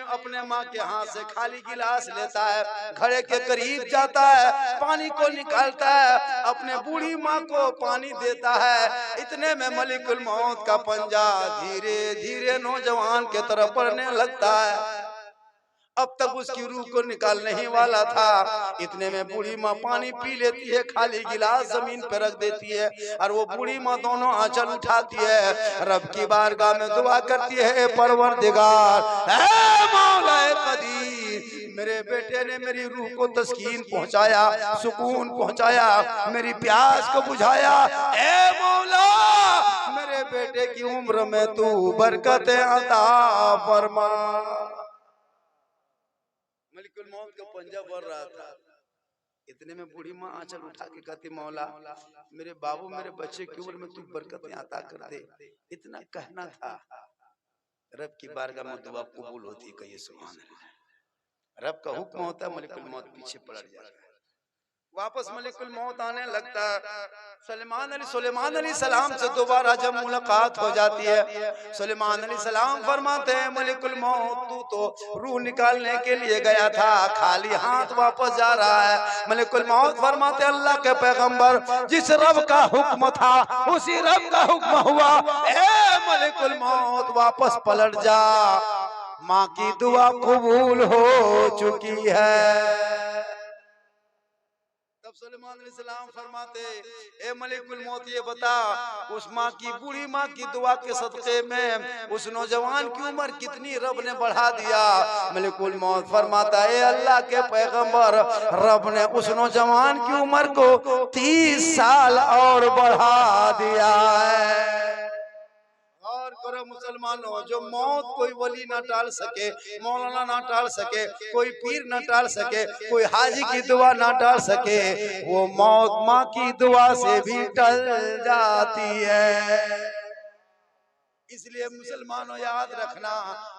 अपने माँ के हाथ से खाली गिलास लेता है, घड़े के करीब जाता है, पानी को निकालता है, अपने बूढ़ी माँ को पानी देता है। इतने में मलिकुल मौत का पंजा धीरे धीरे नौजवान के तरफ बढ़ने लगता है। अब तक उसकी रूह को निकालने ही वाला था, इतने में बूढ़ी माँ पानी पी लेती है, खाली गिलास जमीन पे रख देती है, और वो बूढ़ी माँ दोनों आंचल उठाती है, रब की बारगाह में दुआ करती है, परवरदिगार, ऐ मौला कदीर, मेरे बेटे ने मेरी रूह को तस्कीन पहुंचाया, सुकून पहुंचाया, मेरी प्यास को बुझाया, ऐ मौला मेरे बेटे की उम्र में तू बरकत अता फरमा। मलिकुल मौत का पंजा बढ़ रहा था, इतने में बूढ़ी माँ आंचल उठा के कहती, मौला मेरे बाबू, मेरे बच्चे की उम्र में तू बरकतें अता कर दे। इतना कहना था, रब की बारगाह में दुआ कबूल होती। कहिए सुभान अल्लाह। रब का हुक्म होता है, मलिकुल मौत पीछे पलट जाता है, वापस मलिकुल मौत आने लगता है। सुलेमान अली सलाम से दोबारा जब मुलाकात हो जाती है, सुलेमान अली सलाम फरमाते हैं, मलिकुल मौत तू तो रूह निकालने के लिए गया था, खाली हाथ वापस जा रहा है। मलिकुल मौत फरमाते, अल्लाह के पैगंबर, जिस रब का हुक्म था उसी रब का हुक्म हुआ, ए मलिकुल मौत वापस पलट जा, माँ की दुआ कबूल हो चुकी है। तब सुलेमान अलैहिस्सलाम फरमाते, ए मलिकुल मौत ये बता, उस माँ की, बूढ़ी माँ की दुआ के सदक़े में उस नौजवान की उम्र कितनी रब ने बढ़ा दिया? मलिकुल मौत फरमाता है, अल्लाह के पैगंबर, रब ने उस नौजवान की उम्र को 30 साल और बढ़ा दिया है। और करो मुसलमानों, जो मौत कोई वली ना टाल सके, मौलाना ना टाल सके, कोई पीर ना टाल सके, कोई हाजी की दुआ ना टाल सके, वो मौत माँ की दुआ से भी टल जाती है। इसलिए मुसलमानों याद रखना,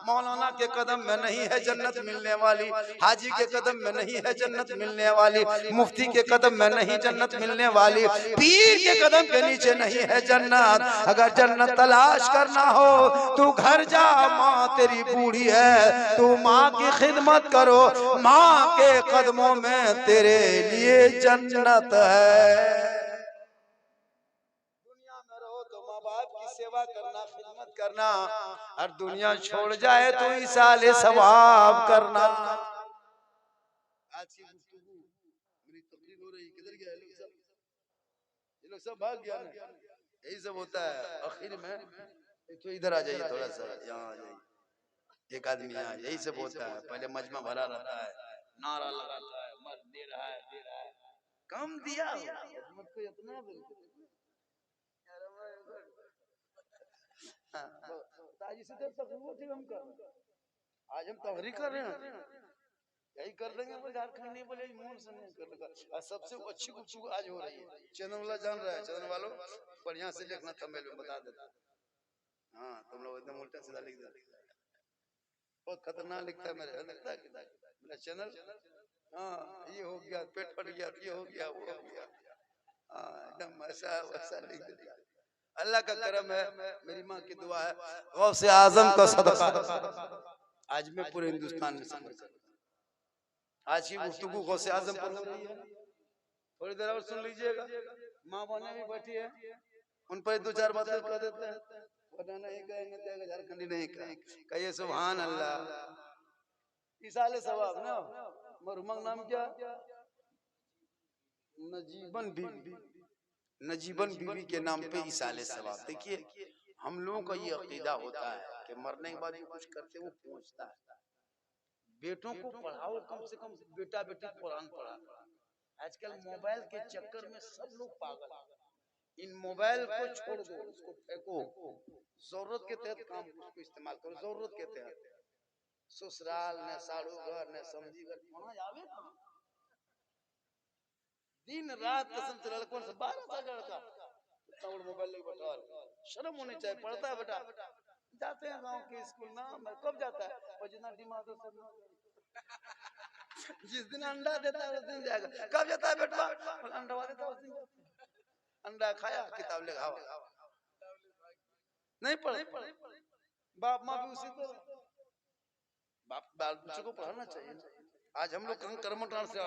मौलाना के कदम में नहीं है जन्नत मिलने वाली, हाजी के कदम में नहीं है जन्नत मिलने वाली, मुफ्ती के कदम में नहीं जन्नत मिलने वाली, पीर के कदम के नीचे नहीं है जन्नत। अगर जन्नत तलाश करना हो तू घर जा, माँ तेरी बूढ़ी है, तू माँ की खिदमत करो, माँ के कदमों में तेरे लिए जन्नत है। सेवा करना, खिदमत करना, और दुनिया छोड़ जाए तो इसाले सवाब करना। आज की गुफ्तगू मेरी तकरीर हो रही, किधर गया ये लोग सब भाग गया ना, यही सब होता है। आखिर में तो इधर आ जाइए, थोड़ा सा यहाँ आ जाइए, एक आदमी यहाँ, यही सब होता है। पहले मजमा भरा रहता है, नारा लगाता है, मत दे रहा है, कम दिया मत को इतना आज हम तहरीक कर रहे हैं, यही कर देंगे, वो झारखंड नहीं बोले, मुंह से नहीं कर लगा। सबसे अच्छी गुफ्तगू आज हो रही है, चैनल वाला जान रहा है, चैनल वालों बढ़िया से लिखना, थंबनेल में बता देता। हाँ तुम लोग एकदम उल्टा सीधा लिख देते, बहुत खतरनाक लिखता है मेरा चैनल। हाँ ये हो गया, पेट फट गया, ये हो गया, वो हो गया, एकदम ऐसा वैसा लिख देता। अल्लाह का करम है, मेरी माँ की दुआ है, गौसे आजम का सदका आज मैं पूरे हिंदुस्तान में समझ सकता। आज की गुफ्तगू गौसे आजम पर हो रही है, थोड़ी देर और सुन लीजिएगा। माँ बहने भी बैठी है, उन पर 2-4 बातें कह देते हैं, वरना नहीं कहेंगे तो झारखंडी नहीं कहिए सुभान अल्लाह। इसाले सवाब ना, मरहुम नाम क्या? नजीबन बीवी, नजीबन बीवी के नाम पे इसाले सवाब। देखिए हम लोगों का ये अकीदा होता है कि मरने के बाद भी कुछ करते, वो पूछता है। बेटों को पढ़ाओ, कम से कम बेटा बेटी कुरान पढ़ा। आजकल मोबाइल के चक्कर में सब लोग पागल हैं। इन मोबाइल को छोड़ दो, उसको फेंको, जरूरत के तहत काम उसको इस्तेमाल करो, जरूरत के तहत। ससुराल न साड़ू घर न समझी घर होना जावे ना। दिन रात कसम से लड़कों से 12 साल का लड़का इतना बड़ा मोबाइल लेके बैठा है। शर्म होनी चाहिए। पढ़ता है बेटा, जाते हैं गांव के स्कूल ना, मैं कब जाता है और जितना दिमाग है सब जिस दिन अंडा देता है उस दिन जाएगा। कब जाता है बेटा? अंडा देता है उस दिन। अंडा खाया, किताब ले खावा, नहीं पढ़। बाप माँ भी उसी तरह। बाप बाल बच्चों को पढ़ाना चाहिए। आज हम लोग कर्मठान से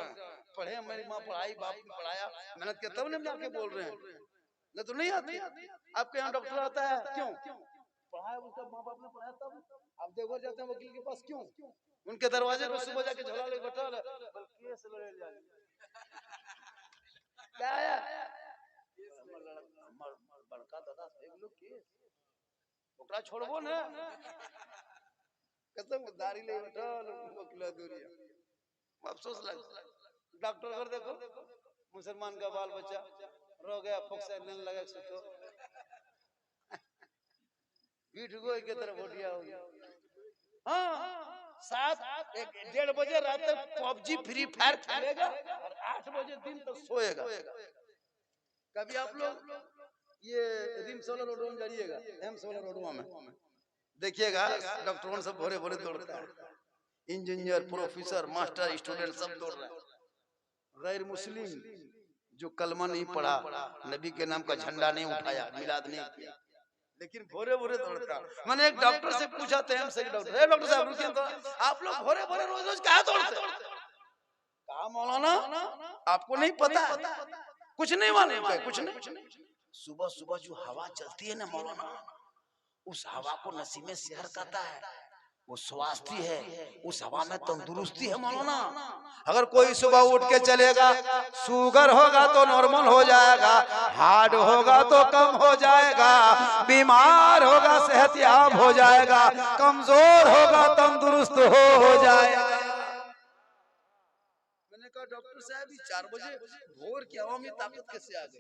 पढ़े, मेरी माँ पढ़ाई, बाप ने पढ़ाया, मेहनत किया, तब नहीं जाके बोल रहे हैं, नहीं तो नहीं आती। आपके यहाँ डॉक्टर आता है क्यों? पढ़ाया, उसका माँ बाप ने पढ़ाया तब। आप देखो जाते हैं वकील के पास क्यों? उनके दरवाजे पे सुबह जाके झोला लेके बैठा केस लड़े जाए। क्या आया? बड़का दादा एक लोग केस ओकरा छोड़बो ना, कसम दाढ़ी ले बैठा वकील दूरिया। अफसोस लग। डॉक्टर अगर देखो मुसलमान का बाल बच्चा रो गया, फोक्सा लेने लगा, सुतो पीठ गो के तरफ उठिया हो गया। हाँ, 1:30 बजे रात तक पबजी फ्री फायर खेलेगा और 8 बजे दिन तक सोएगा। कभी आप लोग ये रिम्स वाला रोड में जाइएगा, एम्स वाला रोड में देखिएगा, डॉक्टरों सब भोरे भोरे दौड़ता है। इंजीनियर, प्रोफेसर, मास्टर, स्टूडेंट सब दौड़ रहा है। गैर मुस्लिम जो कलमा नहीं पढ़ा, नबी के नाम का झंडा नहीं उठाया, मिलाद नहीं किया, लेकिन भोरे भोरे दौड़ता। मैंने एक डॉक्टर से पूछा था, एमसे डॉक्टर, डॉक्टर साहब रुकिए तो, आप लोग भोरे भोरे रोज रोज कहाँ दौड़ते? कहा मौलाना आपको नहीं पता, कुछ नहीं मालूम है, कुछ नहीं। सुबह सुबह जो हवा चलती है ना मौलाना, उस हवा को नसीमे शहर कहता है, वो स्वास्थ्य है, उस हवा में तंदुरुस्ती है मौलाना। अगर कोई सुबह उठ के चलेगा, शुगर होगा तो नॉर्मल हो जाएगा, हार्ट होगा तो कम हो जाएगा, बीमार होगा सेहतयाब हो जाएगा, कमजोर होगा तंदुरुस्त हो जाएगा। मैंने कहा डॉक्टर साहब 4 बजे भोर की हवा में ताकत कैसे आ गई?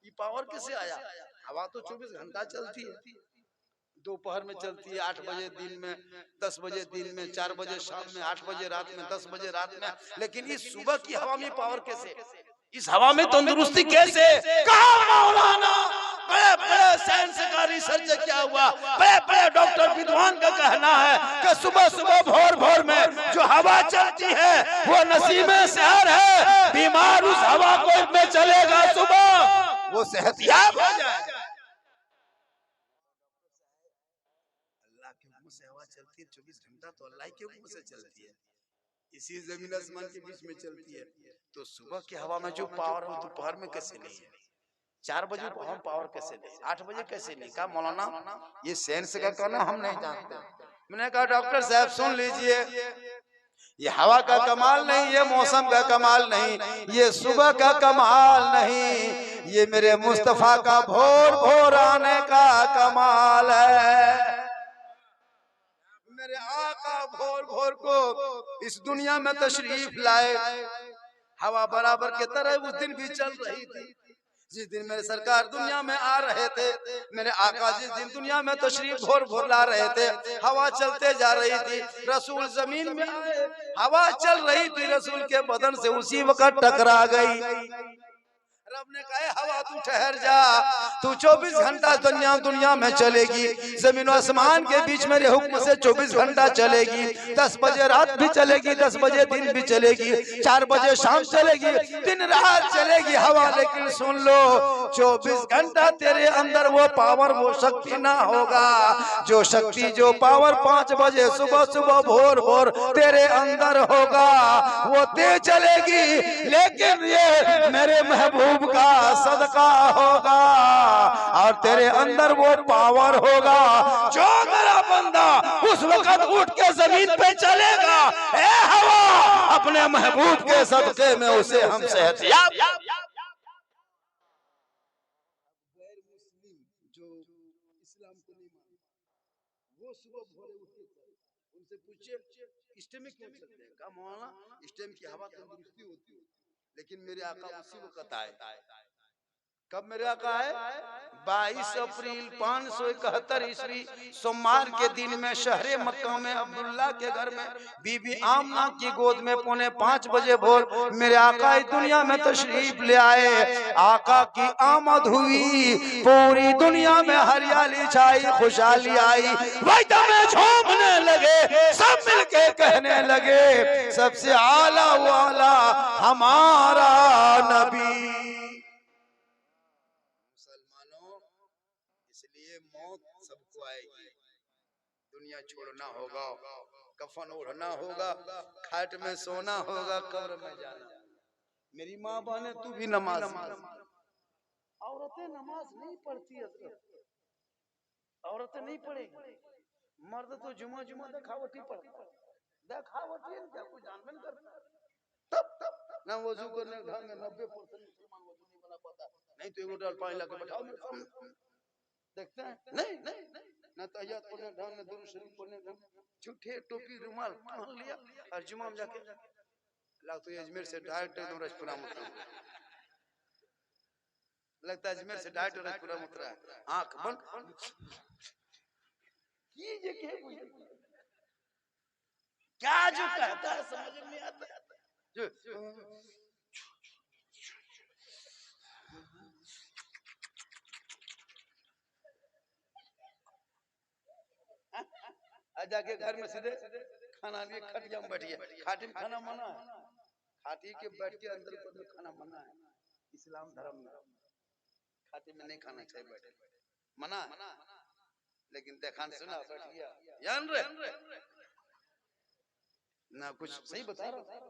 ये पावर कैसे आया? हवा तो 24 घंटा चलती है, दोपहर में चलती है, 8 बजे दिन में, 10 बजे दिन में, 4 बजे शाम में, 8 बजे रात में, 10 बजे रात में। लेकिन इस सुबह की हवा में पावर कैसे? इस हवा में तंदुरुस्ती कैसे? कहा मौलाना बड़े बड़े साइंस का रिसर्च क्या हुआ, बड़े बड़े डॉक्टर विद्वान का कहना है कि सुबह सुबह भोर भोर में जो हवा चलती है वो नसीमे शहर है, बीमार उस हवा को में चलेगा सुबह वो सेहतयाब हो जाएगा। से हवा चलती है 24 घंटा, तो अल्लाह के हुक्म से चलती है, इसी जमीन आसमान के बीच में चलती है। तो सुबह की हवा में जो पावर है दोपहर में कैसे नहीं है? 4 बजे हम पावर कैसे नहीं, 8 बजे कैसे नहीं? कहा मौलाना ये साइंस का कहना हम नहीं जानते। मैंने कहा डॉक्टर साहब सुन लीजिए, ये हवा का कमाल नहीं, ये मौसम का कमाल नहीं, ये सुबह का कमाल नहीं, ये मेरे मुस्तफा का भोर भोर आने का कमाल है। मेरे आका भोर भोर को इस दुनिया में तशरीफ लाए, हवा बराबर के तरह उस दिन भी चल रही थी। जिस दिन मेरे सरकार दुनिया में आ रहे थे, मेरे आका जिस दिन दुनिया में तशरीफ भोर भोर ला रहे थे, हवा चलते जा रही थी, रसूल जमीन में आए, हवा चल रही थी, रसूल के बदन से उसी वक्त टकरा गई। रब ने कहा हवा तू ठहर जा, तू 24 घंटा दुनिया में चलेगी, जमीन और आसमान के बीच मेरे हुक्म से 24 घंटा चलेगी, 10 बजे रात भी चलेगी, 10 बजे दिन भी चलेगी, 4 बजे शाम चलेगी, दिन रात चलेगी हवा। लेकिन सुन लो 24 घंटा तेरे अंदर वो पावर वो शक्ति ना होगा, जो शक्ति जो पावर 5 बजे सुबह सुबह भोर भोर तेरे अंदर होगा वो तेज चलेगी। लेकिन ये मेरे महबूब का सदका होगा और तेरे अंदर वो पावर होगा, जो मेरा बंदा उस वक्त उठ के जमीन पे चलेगा, ए हवा अपने महबूब के सदके में उसे हम सेहतयाब। गैर मुस्लिम जो इस्लाम को नहीं मानता, वो सुबह पूछे इस टाइम में क्यों चलते हैं? कहा मौलाना इस टाइम की हवा तंदुरुस्ती होती है, लेकिन मेरे आका उसी वक्त आए। कब मेरे आका आए? 22 अप्रैल 571 ईस्वी सोमवार के दिन में शहरे मक्का में अब्दुल्ला के घर में बीबी आमना की गोद में 4:45 बजे भोर मेरे आका इस दुनिया में तशरीफ ले आए। आका की आमद हुई, पूरी दुनिया में हरियाली छाई, खुशहाली आई, में झूमने लगे, सब मिलके कहने लगे सबसे आला वाला हमारा नबी। इसलिए मौत सबको आएगी, दुनिया छोड़ना होगा, कफन ओढ़ना होगा, खाट में सोना होगा, कब्र में जाना। मेरी माँ बहने तू भी नमाज, औरतें नमाज नहीं पढ़ती, औरतें नहीं पढ़ेगी, मर्द तो जुमा जुमा दिखावटी पढ़ता, दिखावटी क्या कुछ जानबन करता, ना वजू करने ढंग 90% मुसलमान वजू नहीं बना पाता, नहीं तो एक डाल पानी लाके बैठाओ मेरे सामने, देखते हैं नहीं ना तहियात पढ़ने ढंग, ना दुरूद शरीफ पढ़ने ढंग, झूठे टोपी रुमाल पहन लिया और जुमा में जाके लगता है अजमेर से डायरेक्ट एकदम राजपुरा में उतरा, लगता है अजमेर से डायरेक्ट राजपुरा में उतरा है, आंख बंद ये क्या जो कहता है समझ में आता है जो जाके घर में सीधे खाना लिए खटिया में बैठिए, खाटी में खाना मना है, खाटी के बैठ के अंदर पर खाना मना है, इस्लाम धर्म में खाटी में नहीं खाना चाहिए, बैठे मना, लेकिन देखा सुना बैठ गया यान रे ना कुछ सही बता रहा,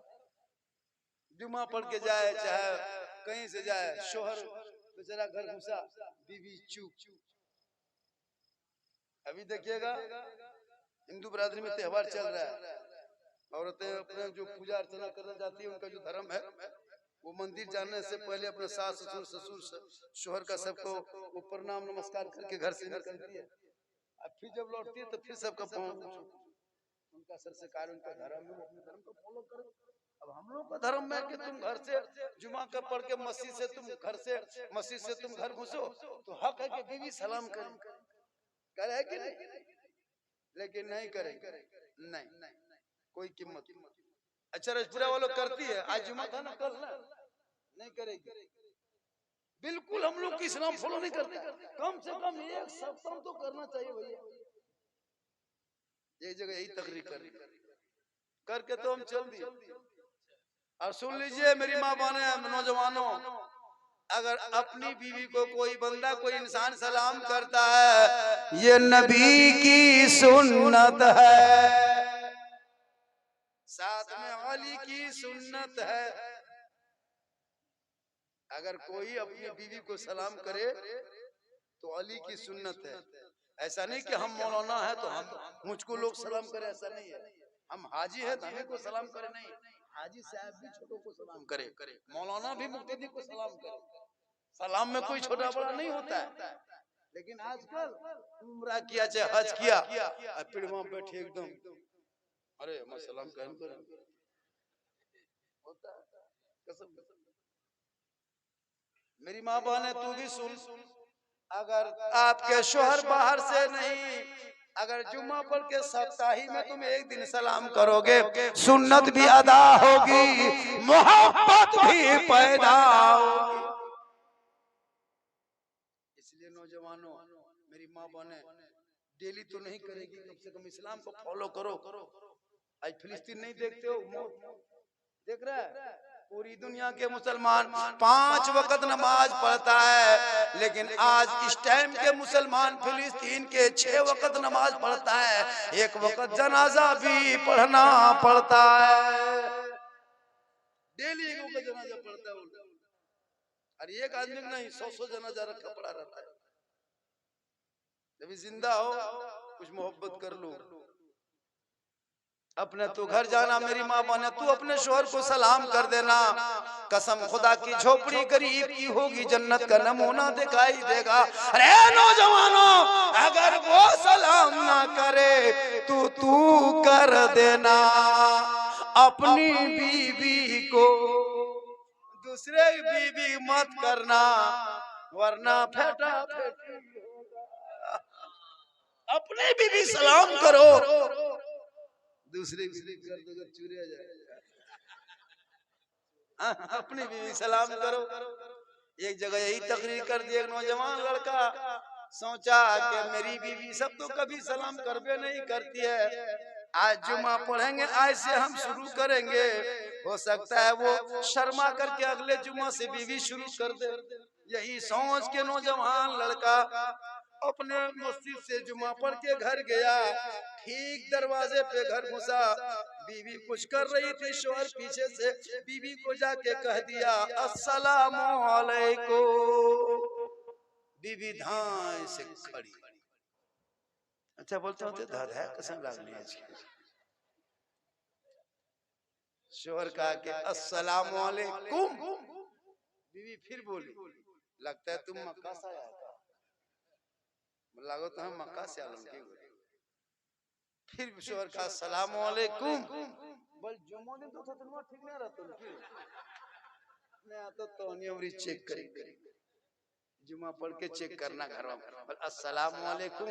जुमा पढ़ के जाए चाहे कहीं से जाए, शोहर बेचारा घर घुसा, बीवी चुप। अभी देखिएगा हिंदू बरादरी में त्योहार चल रहा है, औरतें अपने जो पूजा अर्चना करने जाती है, उनका जो धर्म है वो मंदिर जाने से पहले अपने सास ससुर शोहर का सबको वो प्रणाम नमस्कार करके घर से निकलती है, अब फिर जब लौटती है तो फिर सबका उनका संस्कार उनका धर्म है, अपने धर्म को फॉलो करो। अब हम लोग का धर्म में कि तुम घर से जुमा का पढ़ के मस्जिद से तुम घर से मस्जिद से तुम घर घुसो तो हक है कि बीवी सलाम करे कि नहीं, लेकिन नहीं करेंगे, नहीं कोई कीमत। अच्छा रजपुरा वालों करती है, आज जुमा था ना कल ना, नहीं करेगी, बिल्कुल हम लोग की इस्लाम फॉलो नहीं करते, कम से कम एक सप्ताह तो करना चाहिए भैया, एक जगह यही तकरीर करके तो हम चल दिए। और सुन लीजिए मेरी माँ बहने नौजवानों, अगर अपनी बीवी को कोई बंदा कोई इंसान सलाम करता है, ये नबी की सुन्नत है, साथ में अली की सुन्नत है। अगर कोई अपनी बीवी को सलाम करे तो अली की सुन्नत है, ऐसा नहीं कि हम मौलाना है तो हम मुझको लोग सलाम करे, ऐसा नहीं है, हम हाजी है तो हमें को सलाम करे, नहीं, हाजी साहब भी छोटों को सलाम करे, मौलाना भी मुक्तदी को सलाम करे, सलाम में कोई छोटा बड़ा नहीं होता है। लेकिन आजकल उम्रा किया चाहे हज किया फिर वहां बैठे एकदम अरे मैं सलाम कहन कर होता है, कसम। मेरी माँ बहन है तू भी सुन, अगर आपके शोहर बाहर से नहीं, अगर जुम्मा पढ़ के सप्ताही में तुम एक दिन सलाम करोगे, सुन्नत भी अदा होगी, मोहब्बत भी पैदा होगी। इसलिए नौजवानों मेरी माँ बहने डेली तो नहीं करेगी, कम से कम इस्लाम को फॉलो करो। आज फिलिस्तीन नहीं देखते हो, देख रहा है पूरी दुनिया के मुसलमान 5 वक्त नमाज पढ़ता है, लेकिन आज इस टाइम के मुसलमान फिलिस्तीन के 6 वक्त नमाज पढ़ता है, 1 वक्त जनाजा भी पढ़ना पड़ता है, डेली 1 वक्त जनाजा पढ़ता है, और एक आदमी नहीं 100 जनाजा रखा पड़ा रहता है। जब जिंदा हो कुछ मोहब्बत कर लो, अपने तू घर जाना, मेरी माँ बने, तू अपने शोहर को सलाम कर देना। कसम खुदा की झोपड़ी गरीब की होगी, जन्नत का नमूना दिखाई देगा। अरे नौजवानों, अगर वो सलाम ना करे तो तू कर देना। अपनी बीवी को दूसरे की बीवी मत करना, वरना फेटा फेटी होगा। अपने बीवी सलाम करो, दूसरे की कर दो चूरे जाए। अपनी बीवी सलाम करो। एक जगह यही तकरीर कर दी, एक नौजवान लड़का सोचा कि मेरी बीवी सब तो कभी सलाम करबे नहीं करती है, आज जुमा पढ़ेंगे, आज से हम शुरू करेंगे। हो सकता है वो शर्मा करके अगले जुमा से बीवी शुरू कर दे। यही सोच के नौजवान लड़का अपने मस्जिद से जुमा पढ़ के घर गया। ठीक दरवाजे पे घर घुसा, बीवी कुछ कर रही थी, शोहर पीछे से बीवी को जाके कह दिया अस्सलामु अलैकुम। बीवी धाए से खड़ी, अच्छा बोलते होते दादा है कसम लागली है। शोहर कहा कि अस्सलामु अलैकुम। बीवी फिर बोली लगता है तुम मक्का से आया था, लागो तो हम मक्का से आलम की। फिर शोहर कहा अस्सलामु अलैकुम। बोल जुम्मो दिन तो तुम ठीक नहीं रहता मैं आता तो नहीं उम्र चेक करेंगे, जुमा पढ़ के चेक करना घर में। बोल अस्सलामु अलैकुम,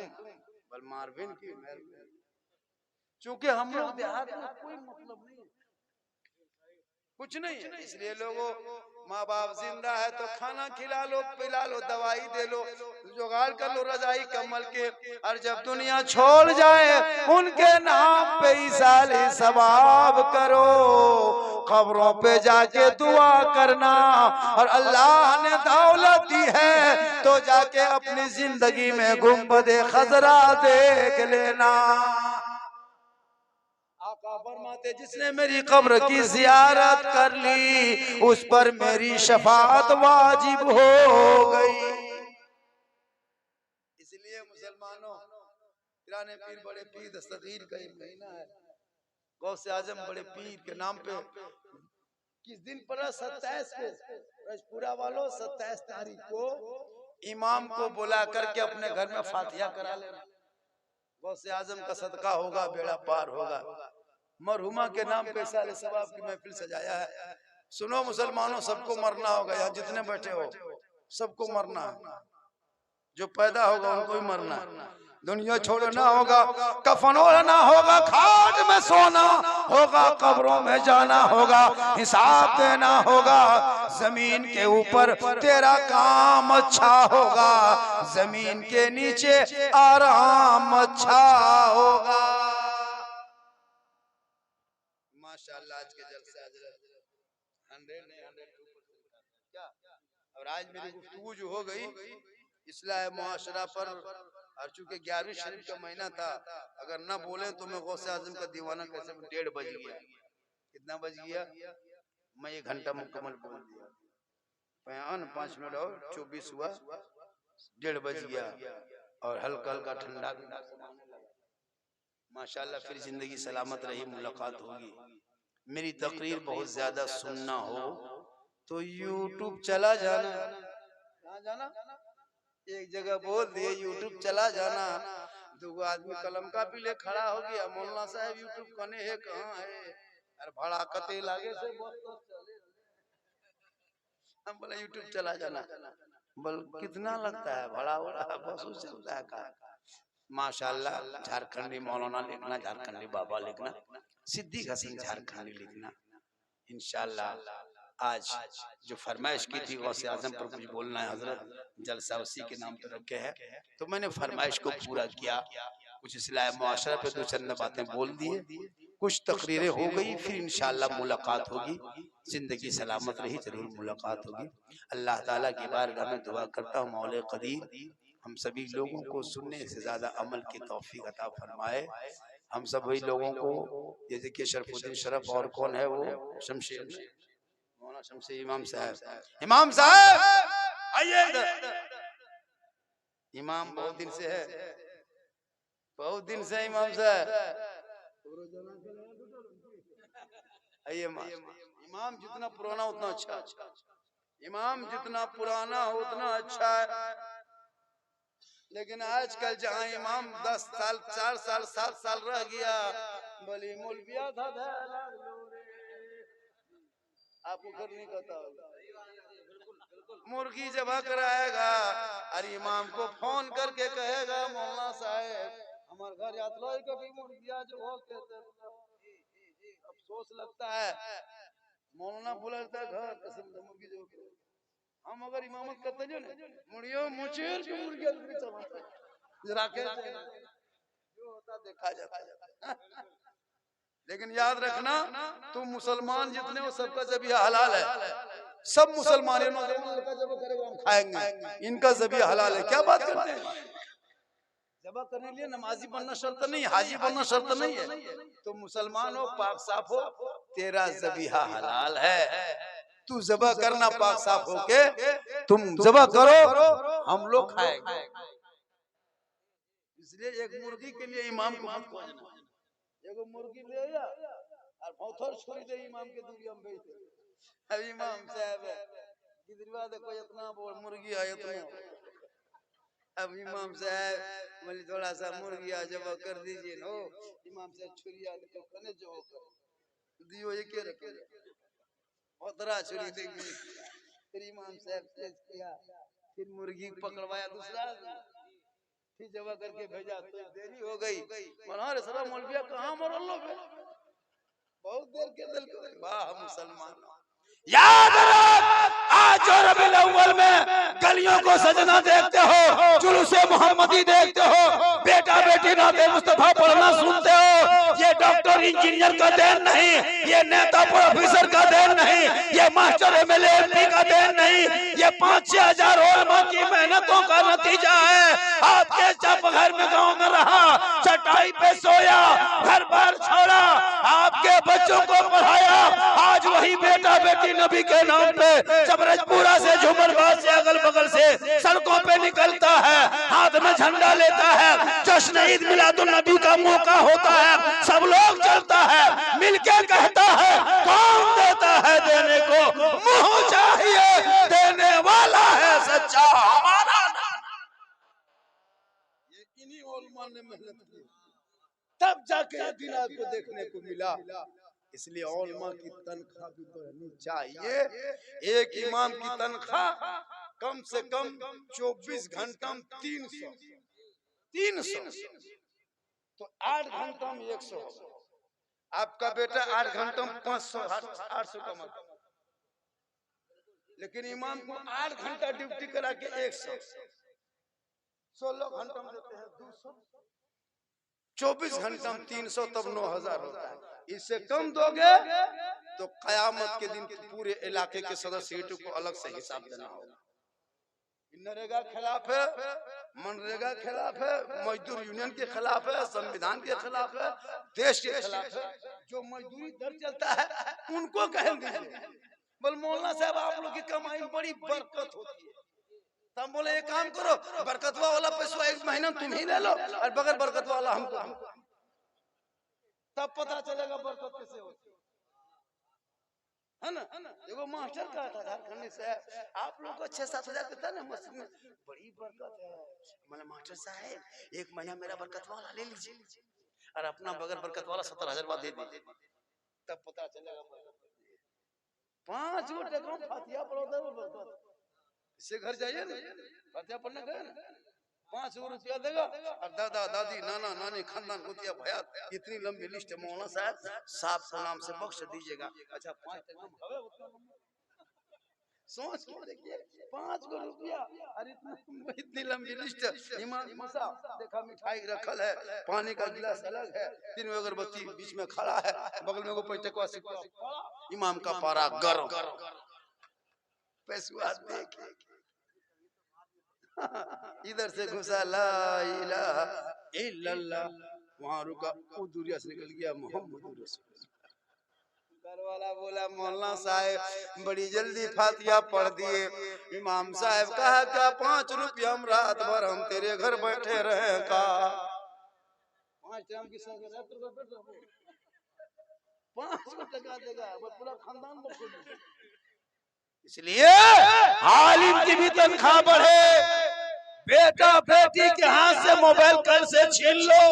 बोल मारविन की। चूंकि हम लोग देहात में कोई मतलब नहीं, कुछ नहीं है, इसलिए लोगों माँ बाप जिंदा है तो खाना खिला लो, पिला लो, दवाई दे लो, जुगाड़ कर लो रजाई कम्बल के। और जब दुनिया छोड़ जाए उनके नाम पे इसाले सवाब करो, कब्रों पे जाके दुआ करना। और अल्लाह ने दौलत दी है तो जाके अपनी जिंदगी में गुंबदे खजरा देख लेना। आका फरमाते जिसने मेरी कब्र की जियारत कर ली उस पर मेरी शफाअत वाजिब हो गई। इसलिए मुसलमानों, पुराने पीर बड़े पीर दस्तगीर का एक महीना है, गौसे आजम बड़े पीर के नाम पे किस दिन पड़ा? 27 को, रजपुरा वालों 27 तारीख को इमाम को बुला करके अपने घर में फातिहा करा लेना। गौसे आजम का सदका होगा, बेड़ा पार होगा। मरहुमा के नाम पे सारे सवाब की महफिल सजाया है। सुनो मुसलमानों, सबको मरना होगा, यहाँ जितने बैठे हो सबको मरना है, जो पैदा होगा उनको भी मरना है। दुनिया छोड़ना होगा, कफन ओढ़ना होगा, खाट में सोना होगा, कब्रों में जाना होगा, हिसाब देना होगा। जमीन के ऊपर तेरा काम अच्छा होगा, जमीन के नीचे आराम अच्छा होगा। माशाअल्लाह आज के जलसे हजरत 100 नहीं 102% क्या। और आज मेरी गुफ्तगू जो हो गई इस्लाह मुआशरा पर, और चूंकि 11वीं शरीफ का महीना था, अगर ना बोले तो मैं गौसे आजम का दीवाना कैसे। 1:30 बज गया, कितना बज गया? मैं 1 घंटा मुकम्मल बोल दिया, 5 मिनट और 24 हुआ, 1:30 बज गया। और हल्का हल्का ठंडा भी माशाअल्लाह। फिर जिंदगी सलामत रही, मुलाकात होगी। मेरी तकरीर बहुत ज्यादा सुनना हो तो यूट्यूब चला जाना। कहाँ जाना? एक जगह बोल दिए यूट्यूब चला जाना। 2 आदमी कलम का भी ले खड़ा हो गया, मौलाना साहब यूट्यूब कने है, कहाँ है? अरे भाड़ा कते लागे से हम बोला यूट्यूब चला जाना। बोल कितना लगता है भाड़ा? बस चलता है का। माशाअल्लाह झारखंडी मौलाना लिखना, झारखंडी बाबा लिखना, सिद्दीक हसन झारखंडी लिखना। इंशाअल्लाह आज जो फरमाइश की थी गौसे आजम पर कुछ बोलना है हजरत, जलसा उसी के नाम पर रखे है, तो मैंने फरमाइश को पूरा किया। कुछ इस्लाह मुआशरा पे 2 बातें बोल दिए, कुछ तकरीरें हो गई, फिर इंशाअल्लाह मुलाकात होगी। जिंदगी सलामत रही, जरूर मुलाकात होगी। अल्लाह ताला की बारगाह में दुआ करता हूँ मौले कदीर हम सभी लोगों को सुनने से ज्यादा अमल की तौफीक अता फरमाए। हम सभी लोगों को, ये देखिए शरफुद्दीन शरफ और कौन है वो, शमशेर मौलाना शमशेर इमाम साहब, इमाम साहब आइए इधर। इमाम बहुत दिन से है, बहुत दिन से इमाम साहब आइए इमाम जितना पुराना उतना अच्छा, इमाम जितना पुराना हो उतना अच्छा है। लेकिन आजकल जहाँ इमाम 10 साल 4 साल 7 साल रह गया, बोली मौलविया था आपको घर नहीं कहता होगा, मुर्गी जबा कराएगा, अरे इमाम को फोन करके कहेगा मौलाना साहब हमारे घर यात्रा कभी मुर्गिया जो हो कहते, अफसोस लगता है। मौलाना बुलाता है घर कसम से मुर्गी जो हम अगर इमामत करते जो मुड़ियो मुचेर के मुर्गिया जरा के जो होता देखा जाता। लेकिन याद रखना तुम मुसलमान जितने हो सबका ज़बिया हलाल है, सब मुसलमान खाएंगे, इनका ज़बिया हलाल है। क्या बात करते हैं? ज़बा करने के लिए नमाजी बनना शर्त नहीं, हाजी बनना शर्त नहीं है। तुम मुसलमान हो, पाक साफ हो, तेरा ज़बिया हलाल है। तू ज़बा करना पाक साफ होके, तुम ज़बा करो, हम लोग खाएंगे। इसलिए एक मुर्गी के लिए इमाम को मत खोजना। एगो मुर्गी ले या और पत्थर छोड़ दे इमाम के दूरी हम भेज दे। अब इमाम साहब गिदरवा देखो इतना बोल मुर्गी आया तो, अब इमाम साहब बोले थोड़ा सा मुर्गी आ जब कर दीजिए नो, इमाम साहब छुरिया देखो कने जो कर दियो ये के रखे पतरा छुरी देंगे। फिर इमाम साहब तेज किया, फिर मुर्गी पकड़वाया दूसरा, फिर जमा करके भेजा तो देरी हो गई। मनोहर सरा मौलविया कहाँ मरल लो, बहुत देर के दिल को वाह मुसलमान। याद रख आज जो रबीउल अव्वल में गलियों को सजना देखते हो, जुलूसे मोहम्मदी देखते हो, बेटा बेटी नाते मुस्तफा पढ़ना सुनते हो, ये डॉक्टर इंजीनियर का देन नहीं, ये नेता प्रोफेसर का देन नहीं, ये मास्टर एमएलए एमपी का देन नहीं, ये 5-6 हजार उलमा की मेहनतों का नतीजा है। आपके जब घर में गांव में रहा, चटाई पे सोया, घर बार छोड़ा, आपके बच्चों को पढ़ाया, आज वही बेटा बेटी नबी के नाम पे जबरजपुरा से झुमरबाद से अगल बगल से सड़कों पे निकलता है, हाथ में झंडा लेता है, जश्न ईद मिलादुन नबी का मौका होता है, सब लोग चलता है, मिलके कहता है कौन देता है देने को, मुंह चाहिए देने वाला है सच्चा हमारा। ये इन्हीं उलमा ने मेहनत की, तब जाके दिन आपको देखने को मिला। इसलिए उलमा की तनख्वाह भी बढ़नी चाहिए। एक इमाम की तनख्वाह कम से कम 24 घंटा में 300 तो 8 घंटा में 100। आपका बेटा 8 घंटा में 500-800 कमाता, लेकिन इमाम को 8 घंटा ड्यूटी करा के 100, 16 घंटा में देते हैं 200, 24 घंटा में 300, तब 9000 होता है। इससे कम दोगे तो कयामत के दिन पूरे इलाके के सदस्य को अलग से हिसाब देना होगा। नरेगा खिलाफ है, मनरेगा खिलाफ है, मजदूर यूनियन के खिलाफ है, संविधान के खिलाफ है, देश के खिलाफ है। जो मजदूरी दर चलता है उनको कहेंगे बोल मौलाना साहब आप लोग की कमाई में बड़ी बरकत होती है, तब बोले एक काम करो बरकतवा वाला पैसा 1 महीना तुम ही ले लो और बगैर बरकत वाला हमको, तब पता चलेगा बरकत कैसे होती है ना। देखो मास्टर कहा था झारखंड से आप लोग को 6-7 हजार देता ना मस्जिद में बड़ी बरकत है, मैंने मास्टर साहब 1 महीना मेरा बरकत वाला ले लीजिए और अपना बगैर बरकत वाला 70,000 दे दीजिए, तब पता चलेगा बरकत। 5 गो टका फातिहा पढ़ोता है बरकत, इससे घर जाइए ना फातिहा पढ़ने गए ना 5 रुपया देगा और दादा दादी नाना नानी खानदान गोतिया भैया इतनी लंबी लिस्ट है। मौलाना साहब साफ सलाम से बख्श दीजिएगा। अच्छा 5 सोच के देखिए 5 रुपया और इतनी लंबी लिस्ट। इमाम मसा देखा मिठाई रखल है, पानी का गिलास अलग है, 3 अगरबत्ती बीच में खड़ा है, बगल में एगो पैटकवा सिक्का, इमाम का पारा गरम, पैसा देखे इधर से घुसा ला इलाहा इल्लल्लाह, वहां रुका, वो दूरिया से निकल गया मोहम्मद रसूलुल्लाह। घर वाला बोला मौलाना साहब बड़ी जल्दी फातिहा पढ़ दिए। इमाम साहब कहा क्या 5 रुपया हम रात भर हम तेरे घर बैठे रहे का, 5 टाइम की संग रात भर बैठ रहे, 500 टका देगा, वो पूरा खानदान बखूबी। इसलिए आलिम की भी तनख्वाह बढ़े, बेटा बेटी के हाथ से मोबाइल कल से छीन लो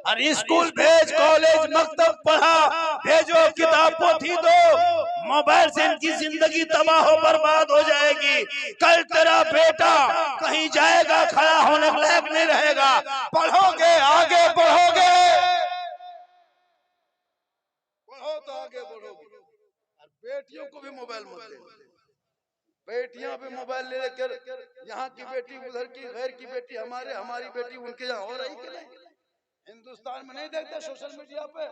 और स्कूल भेज, कॉलेज मकतब पढ़ा भेजो, किताब पोथी दो। मोबाइल से इनकी जिंदगी तबाह हो बर्बाद हो जाएगी। कल तेरा बेटा कहीं जाएगा, खड़ा होने के लायक नहीं रहेगा। पढ़ोगे आगे बढ़ोगे, पढ़ो तो आगे बढ़ोगे। और बेटियों को भी मोबाइल मत दे, बेटियां भी मोबाइल ले लेकर, यहाँ की बेटी उधर की, गैर की बेटी हमारे, हमारी बेटी उनके यहाँ हो रही कि नहीं? हिंदुस्तान में नहीं देखते सोशल मीडिया पे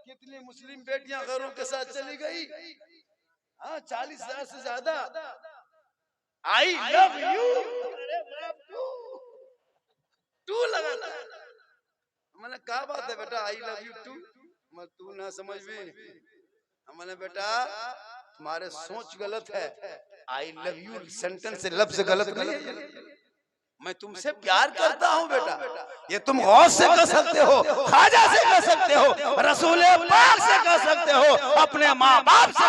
कितनी मुस्लिम बेटियां गैरों के साथ चली गई? हाँ, 40,000 से ज्यादा। आई लव यू टू लगाता है। मैंने कहा बात है बेटा, आई लव यू टू, मैं तू ना समझ भी। मैंने बेटा तुम्हारे सोच गलत है, आई लव यू सेंटेंस से लफ्ज गलत नहीं है। मैं तुमसे प्यार करता हूँ बेटा, ये तुम गौस से कह सकते हो, ख्वाजा से कह सकते हो, रसूल पाक से कह सकते हो, अपने माँ बाप से।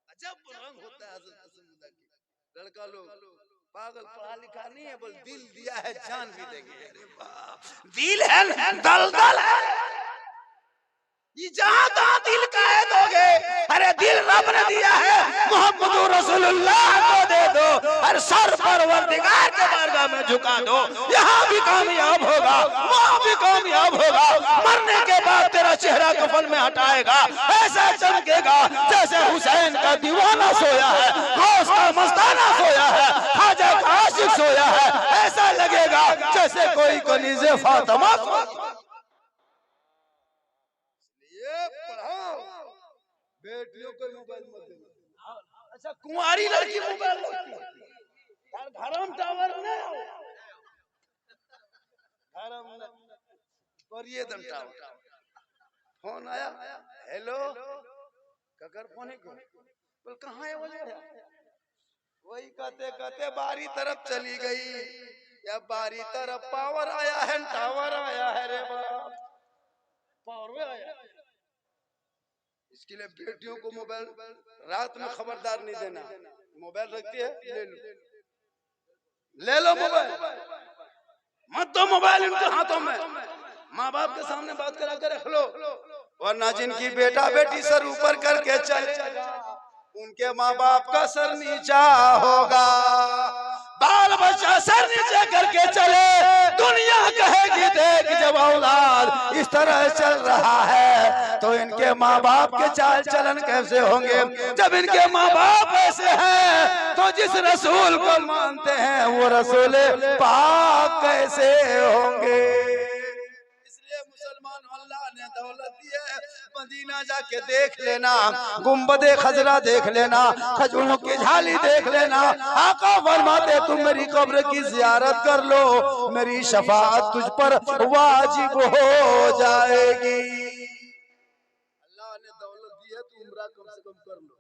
अजब रंग होता है लड़का लोग। पागल पढ़ा लिखा नहीं है, बस दिल दिया है, जान भी देंगे। अरे बाप, दिल है दलदल है, ये जहाँ तहाँ दिल का है दोगे। अरे दिल रब ने दिया है, मोहम्मद रसूलुल्लाह को दे दो, हर सर परवरदिगार के बारगाह में झुका दो। यहाँ भी कामयाब होगा, वहाँ भी कामयाब होगा। मरने के बाद तेरा चेहरा कफन में हटाएगा, ऐसा चमकेगा जैसे हुसैन का दीवाना सोया है, गौस का मस्ताना सोया है, ख्वाजा का आशिक सोया है। ऐसा लगेगा जैसे कोई कनीज़े फातिमा सोया। पढ़ाओ, बेटियों को मोबाइल मत देना। अच्छा, कुंवारी लड़की मोबाइल लगती है यार, धर्म टावर न धर्म परियदन टावर। फोन आया, हेलो ककर फोन है क्यों, बोल कहाँ है, बोले वही कहते कहते बारी तरफ चली गई, या बारी तरफ पावर आया है, टावर आया है रे बाप, पावर आया। इसके लिए बेटियों को मोबाइल रात में खबरदार नहीं देना। मोबाइल रखती है, ले लो मोबाइल, मत दो मोबाइल इनके हाथों में। माँ बाप के सामने बात करा कर रख लो, वरना जिनकी बेटा बेटी सर ऊपर करके चलेगा, उनके माँ बाप का सर नीचा होगा। बाल बच्चा सर नीचे करके चले, दुनिया कहेगी देख जब औलाद इस तरह चल रहा है तो इनके माँ बाप के चाल चलन कैसे होंगे। जब इनके माँ बाप ऐसे हैं तो जिस रसूल को मानते हैं वो रसूल पाक कैसे होंगे। इसलिए मुसलमान, अल्लाह ने दौलत दी है, मदीना जाके देख लेना, गुम्बदे खजरा देख लेना, खजूरों की झाली देख लेना। आका फरमाते तुम मेरी कब्र की जियारत कर लो, मेरी शफाअत तुझ पर वाजिब हो जाएगी। अल्लाह ने दौलत दी है तो उम्रा कम से कम कर लो,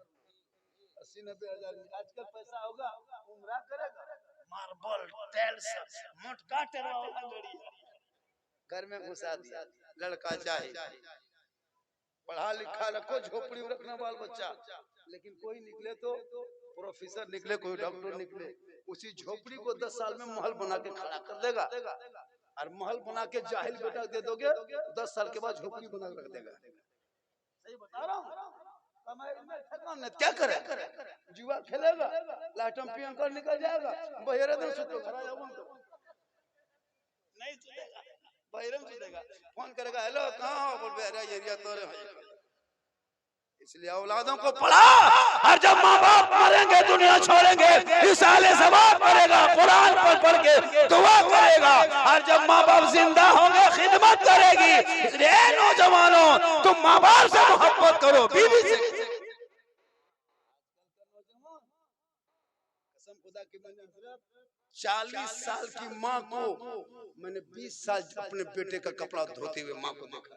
80-90 हजार में आजकल पैसा होगा, उम्रा करेगा, मार्बल टाइल्स मोटका टेरा वाला गाड़ी घर में घुसा दिया। लड़का चाहे पढ़ा लिखा रखो, झोपड़ी में रखना बाल बच्चा, लेकिन कोई निकले तो प्रोफेसर निकले, कोई डॉक्टर निकले, उसी झोपड़ी को 10 साल में महल बना के खड़ा कर देगा। और महल बना के जाहिल बेटा दे दोगे, 10 साल के बाद झोपड़ी बना रख देगा। सही बता रहा हूँ। क्या करे, जुआ खेलेगा, लाटम पियम कर निकल जाएगा, बहेरे दिन सुतो नहीं सुतेगा, बहिरम सुतेगा, फोन करेगा, हेलो कहाँ हो, बोल बेरा एरिया तो रे। इसलिए औलादों को पढ़ा, और जब माँ बाप मरेंगे दुनिया छोड़ेंगे, रिसाले सवाब करेगा, कुरान पढ़ के दुआ करेगा, और जब माँ बाप जिंदा होंगे खिदमत करेगी। इसलिए नौजवानों, तुम माँ बाप से मोहब्बत करो, बीवी से। कसम खुदा की, मैंने 40 साल की माँ को मैंने 20 साल अपने बेटे का कपड़ा धोते हुए माँ को देखा।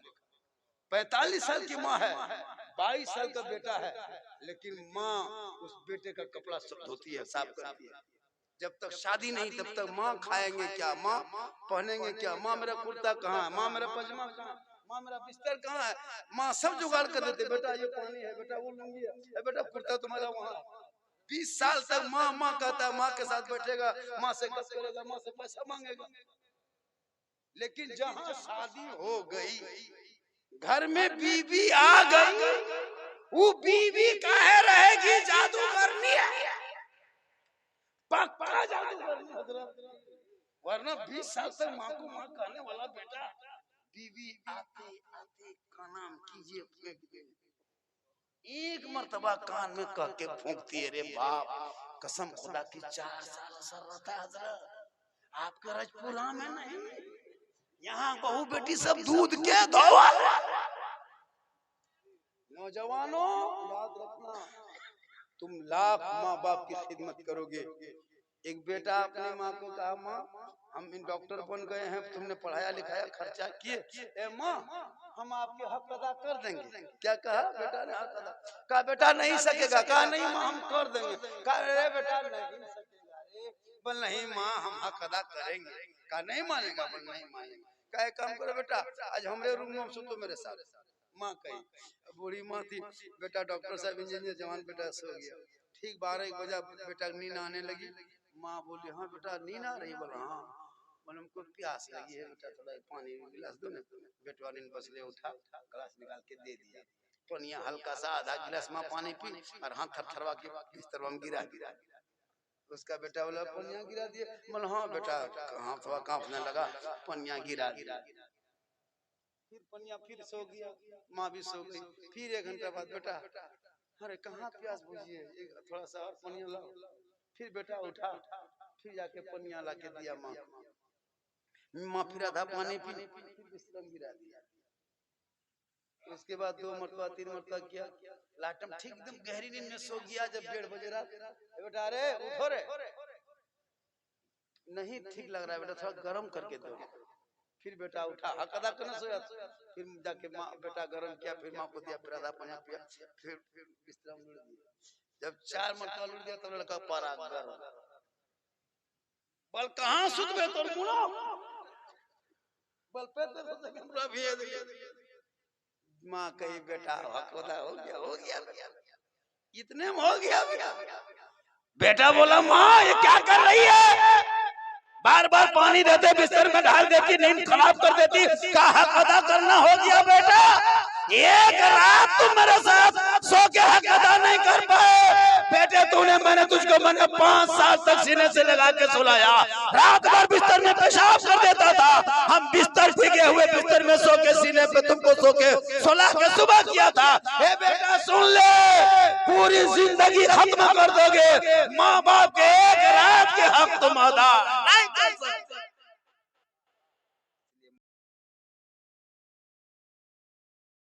45 साल की माँ है, 22 साल का बेटा है, लेकिन माँ उस बेटे का कपड़ा सब धोती है, साफ करती है। जब तक शादी नहीं तब तक माँ खाएंगे क्या, माँ पहनेंगे क्या, माँ मेरा कुर्ता कहाँ है, माँ मेरा पजामा कहाँ है, माँ मेरा बिस्तर कहाँ है। माँ सब जुगाड़ कर देते, बेटा ये पानी है, बेटा वो लुंगी है, बेटा कुर्ता तुम्हारा वहाँ है। 20 साल तक माँ माँ कहता है, माँ के साथ बैठेगा, माँ से गप करेगा, माँ से पैसा मांगेगा। लेकिन जहाँ शादी हो गई, घर में बीवी आ गई, वो बीवी काहे रहेगी, जादू करनी है, पक्का जादू करनी है। वरना 20 साल तक माँ को माँ कहने वाला बेटा, बीवी आते आते का नाम कीजिए फेंक दे। एक मर्तबा कान में कह के फूंकती है, रे बाप कसम खुदा की 4 साल असर रहता है हजरत, आपके राजपुरा में नहीं, यहाँ बहू बेटी सब दूध के धोआ। नौजवानों याद रखना, तुम लाख माँ बाप की खिदमत करोगे। एक बेटा अपनी माँ को कहा, माँ हम इन डॉक्टर बन गए हैं, तुमने पढ़ाया लिखाया खर्चा किए, ए माँ हम आपके हक अदा कर देंगे। क्या कहा बेटा ने? हक अदा। कहा बेटा नहीं सकेगा। कहा नहीं माँ हम कर देंगे। कहा अरे बेटा नहीं सकेगा। बोल नहीं माँ हम हक अदा करेंगे। कहा नहीं मानेगा। बोल नहीं मानेगा। कहा काम करो बेटा, आज हमारे रूम में सुतो मेरे साथ। माँ कही, बूढ़ी माँ थी, बेटा डॉक्टर साहब इंजीनियर जवान बेटा सो गया। ठीक 12-1 बजे बेटा नींद आने लगी। माँ बोली हाँ बेटा नींद आ रही? बोला हाँ। बोले हमको प्यास लगी है बेटा, थोड़ा पानी गिलास दो ना। बेटवा नींद बसले उठा, गिलास निकाल के दे दिया। पनिया हल्का सा आधा गिलास माँ पानी पी और हाथ थरथरवा के बिस्तर में गिरा दिया। उसका बेटा बोला पनिया गिरा दिया। बोला हाँ बेटा, हाथ थोड़ा कांपने लगा, पनिया गिरा दिया। फिर पनिया फिर सो गया, माँ भी सो गई। फिर 1 घंटा बाद बेटा अरे कहाँ प्यास बुझी है, थोड़ा सा और पनिया लाओ। फिर बेटा उठा, फिर जाके पनिया ला के दिया माँ। माँ फिर आधा पानी पी, फिर बिस्तर में गिरा दिया। उसके बाद 2 मरतबा 3 मरतबा किया। लाटम ठीक एकदम गहरी नींद में सो गया। जब 1:30 बजे रात, बेटा अरे उठो रे, नहीं ठीक लग रहा है बेटा, थोड़ा गर्म करके दो। फिर बेटा उठा, हक अदा करना सोया। फिर जाके माँ बेटा गरम किया, फिर माँ को दिया, फिर आधा पानी पिया, फिर बिस्तर में लुढ़ दिया। जब 4 मरतबा लुढ़ दिया तब लड़का पारा गरम। बल कहाँ सुतबे तोर मुनो, बल पे हमरा भेज दिया। माँ कही बेटा हक अदा हो गया इतने में हो गया बेटा बोला माँ ये क्या कर रही है, बार बार पानी देते बिस्तर में डाल देती, नींद खराब कर देती। का हक अदा करना हो गया बेटा, एक रात तुम मेरे साथ सो के हक अदा नहीं कर पाए बेटे। मैंने तुझको 5 साल तक सीने से लगा के सुलाया, रात भर बिस्तर में पेशाब कर देता था। हम बिस्तर टिके हुए बिस्तर में सो के सीने पे तुमको सो के सुला के सुबह किया था। हे बेटा सुन ले, पूरी जिंदगी खत्म कर दोगे, माँ बाप के एक रात के हक तुम अदा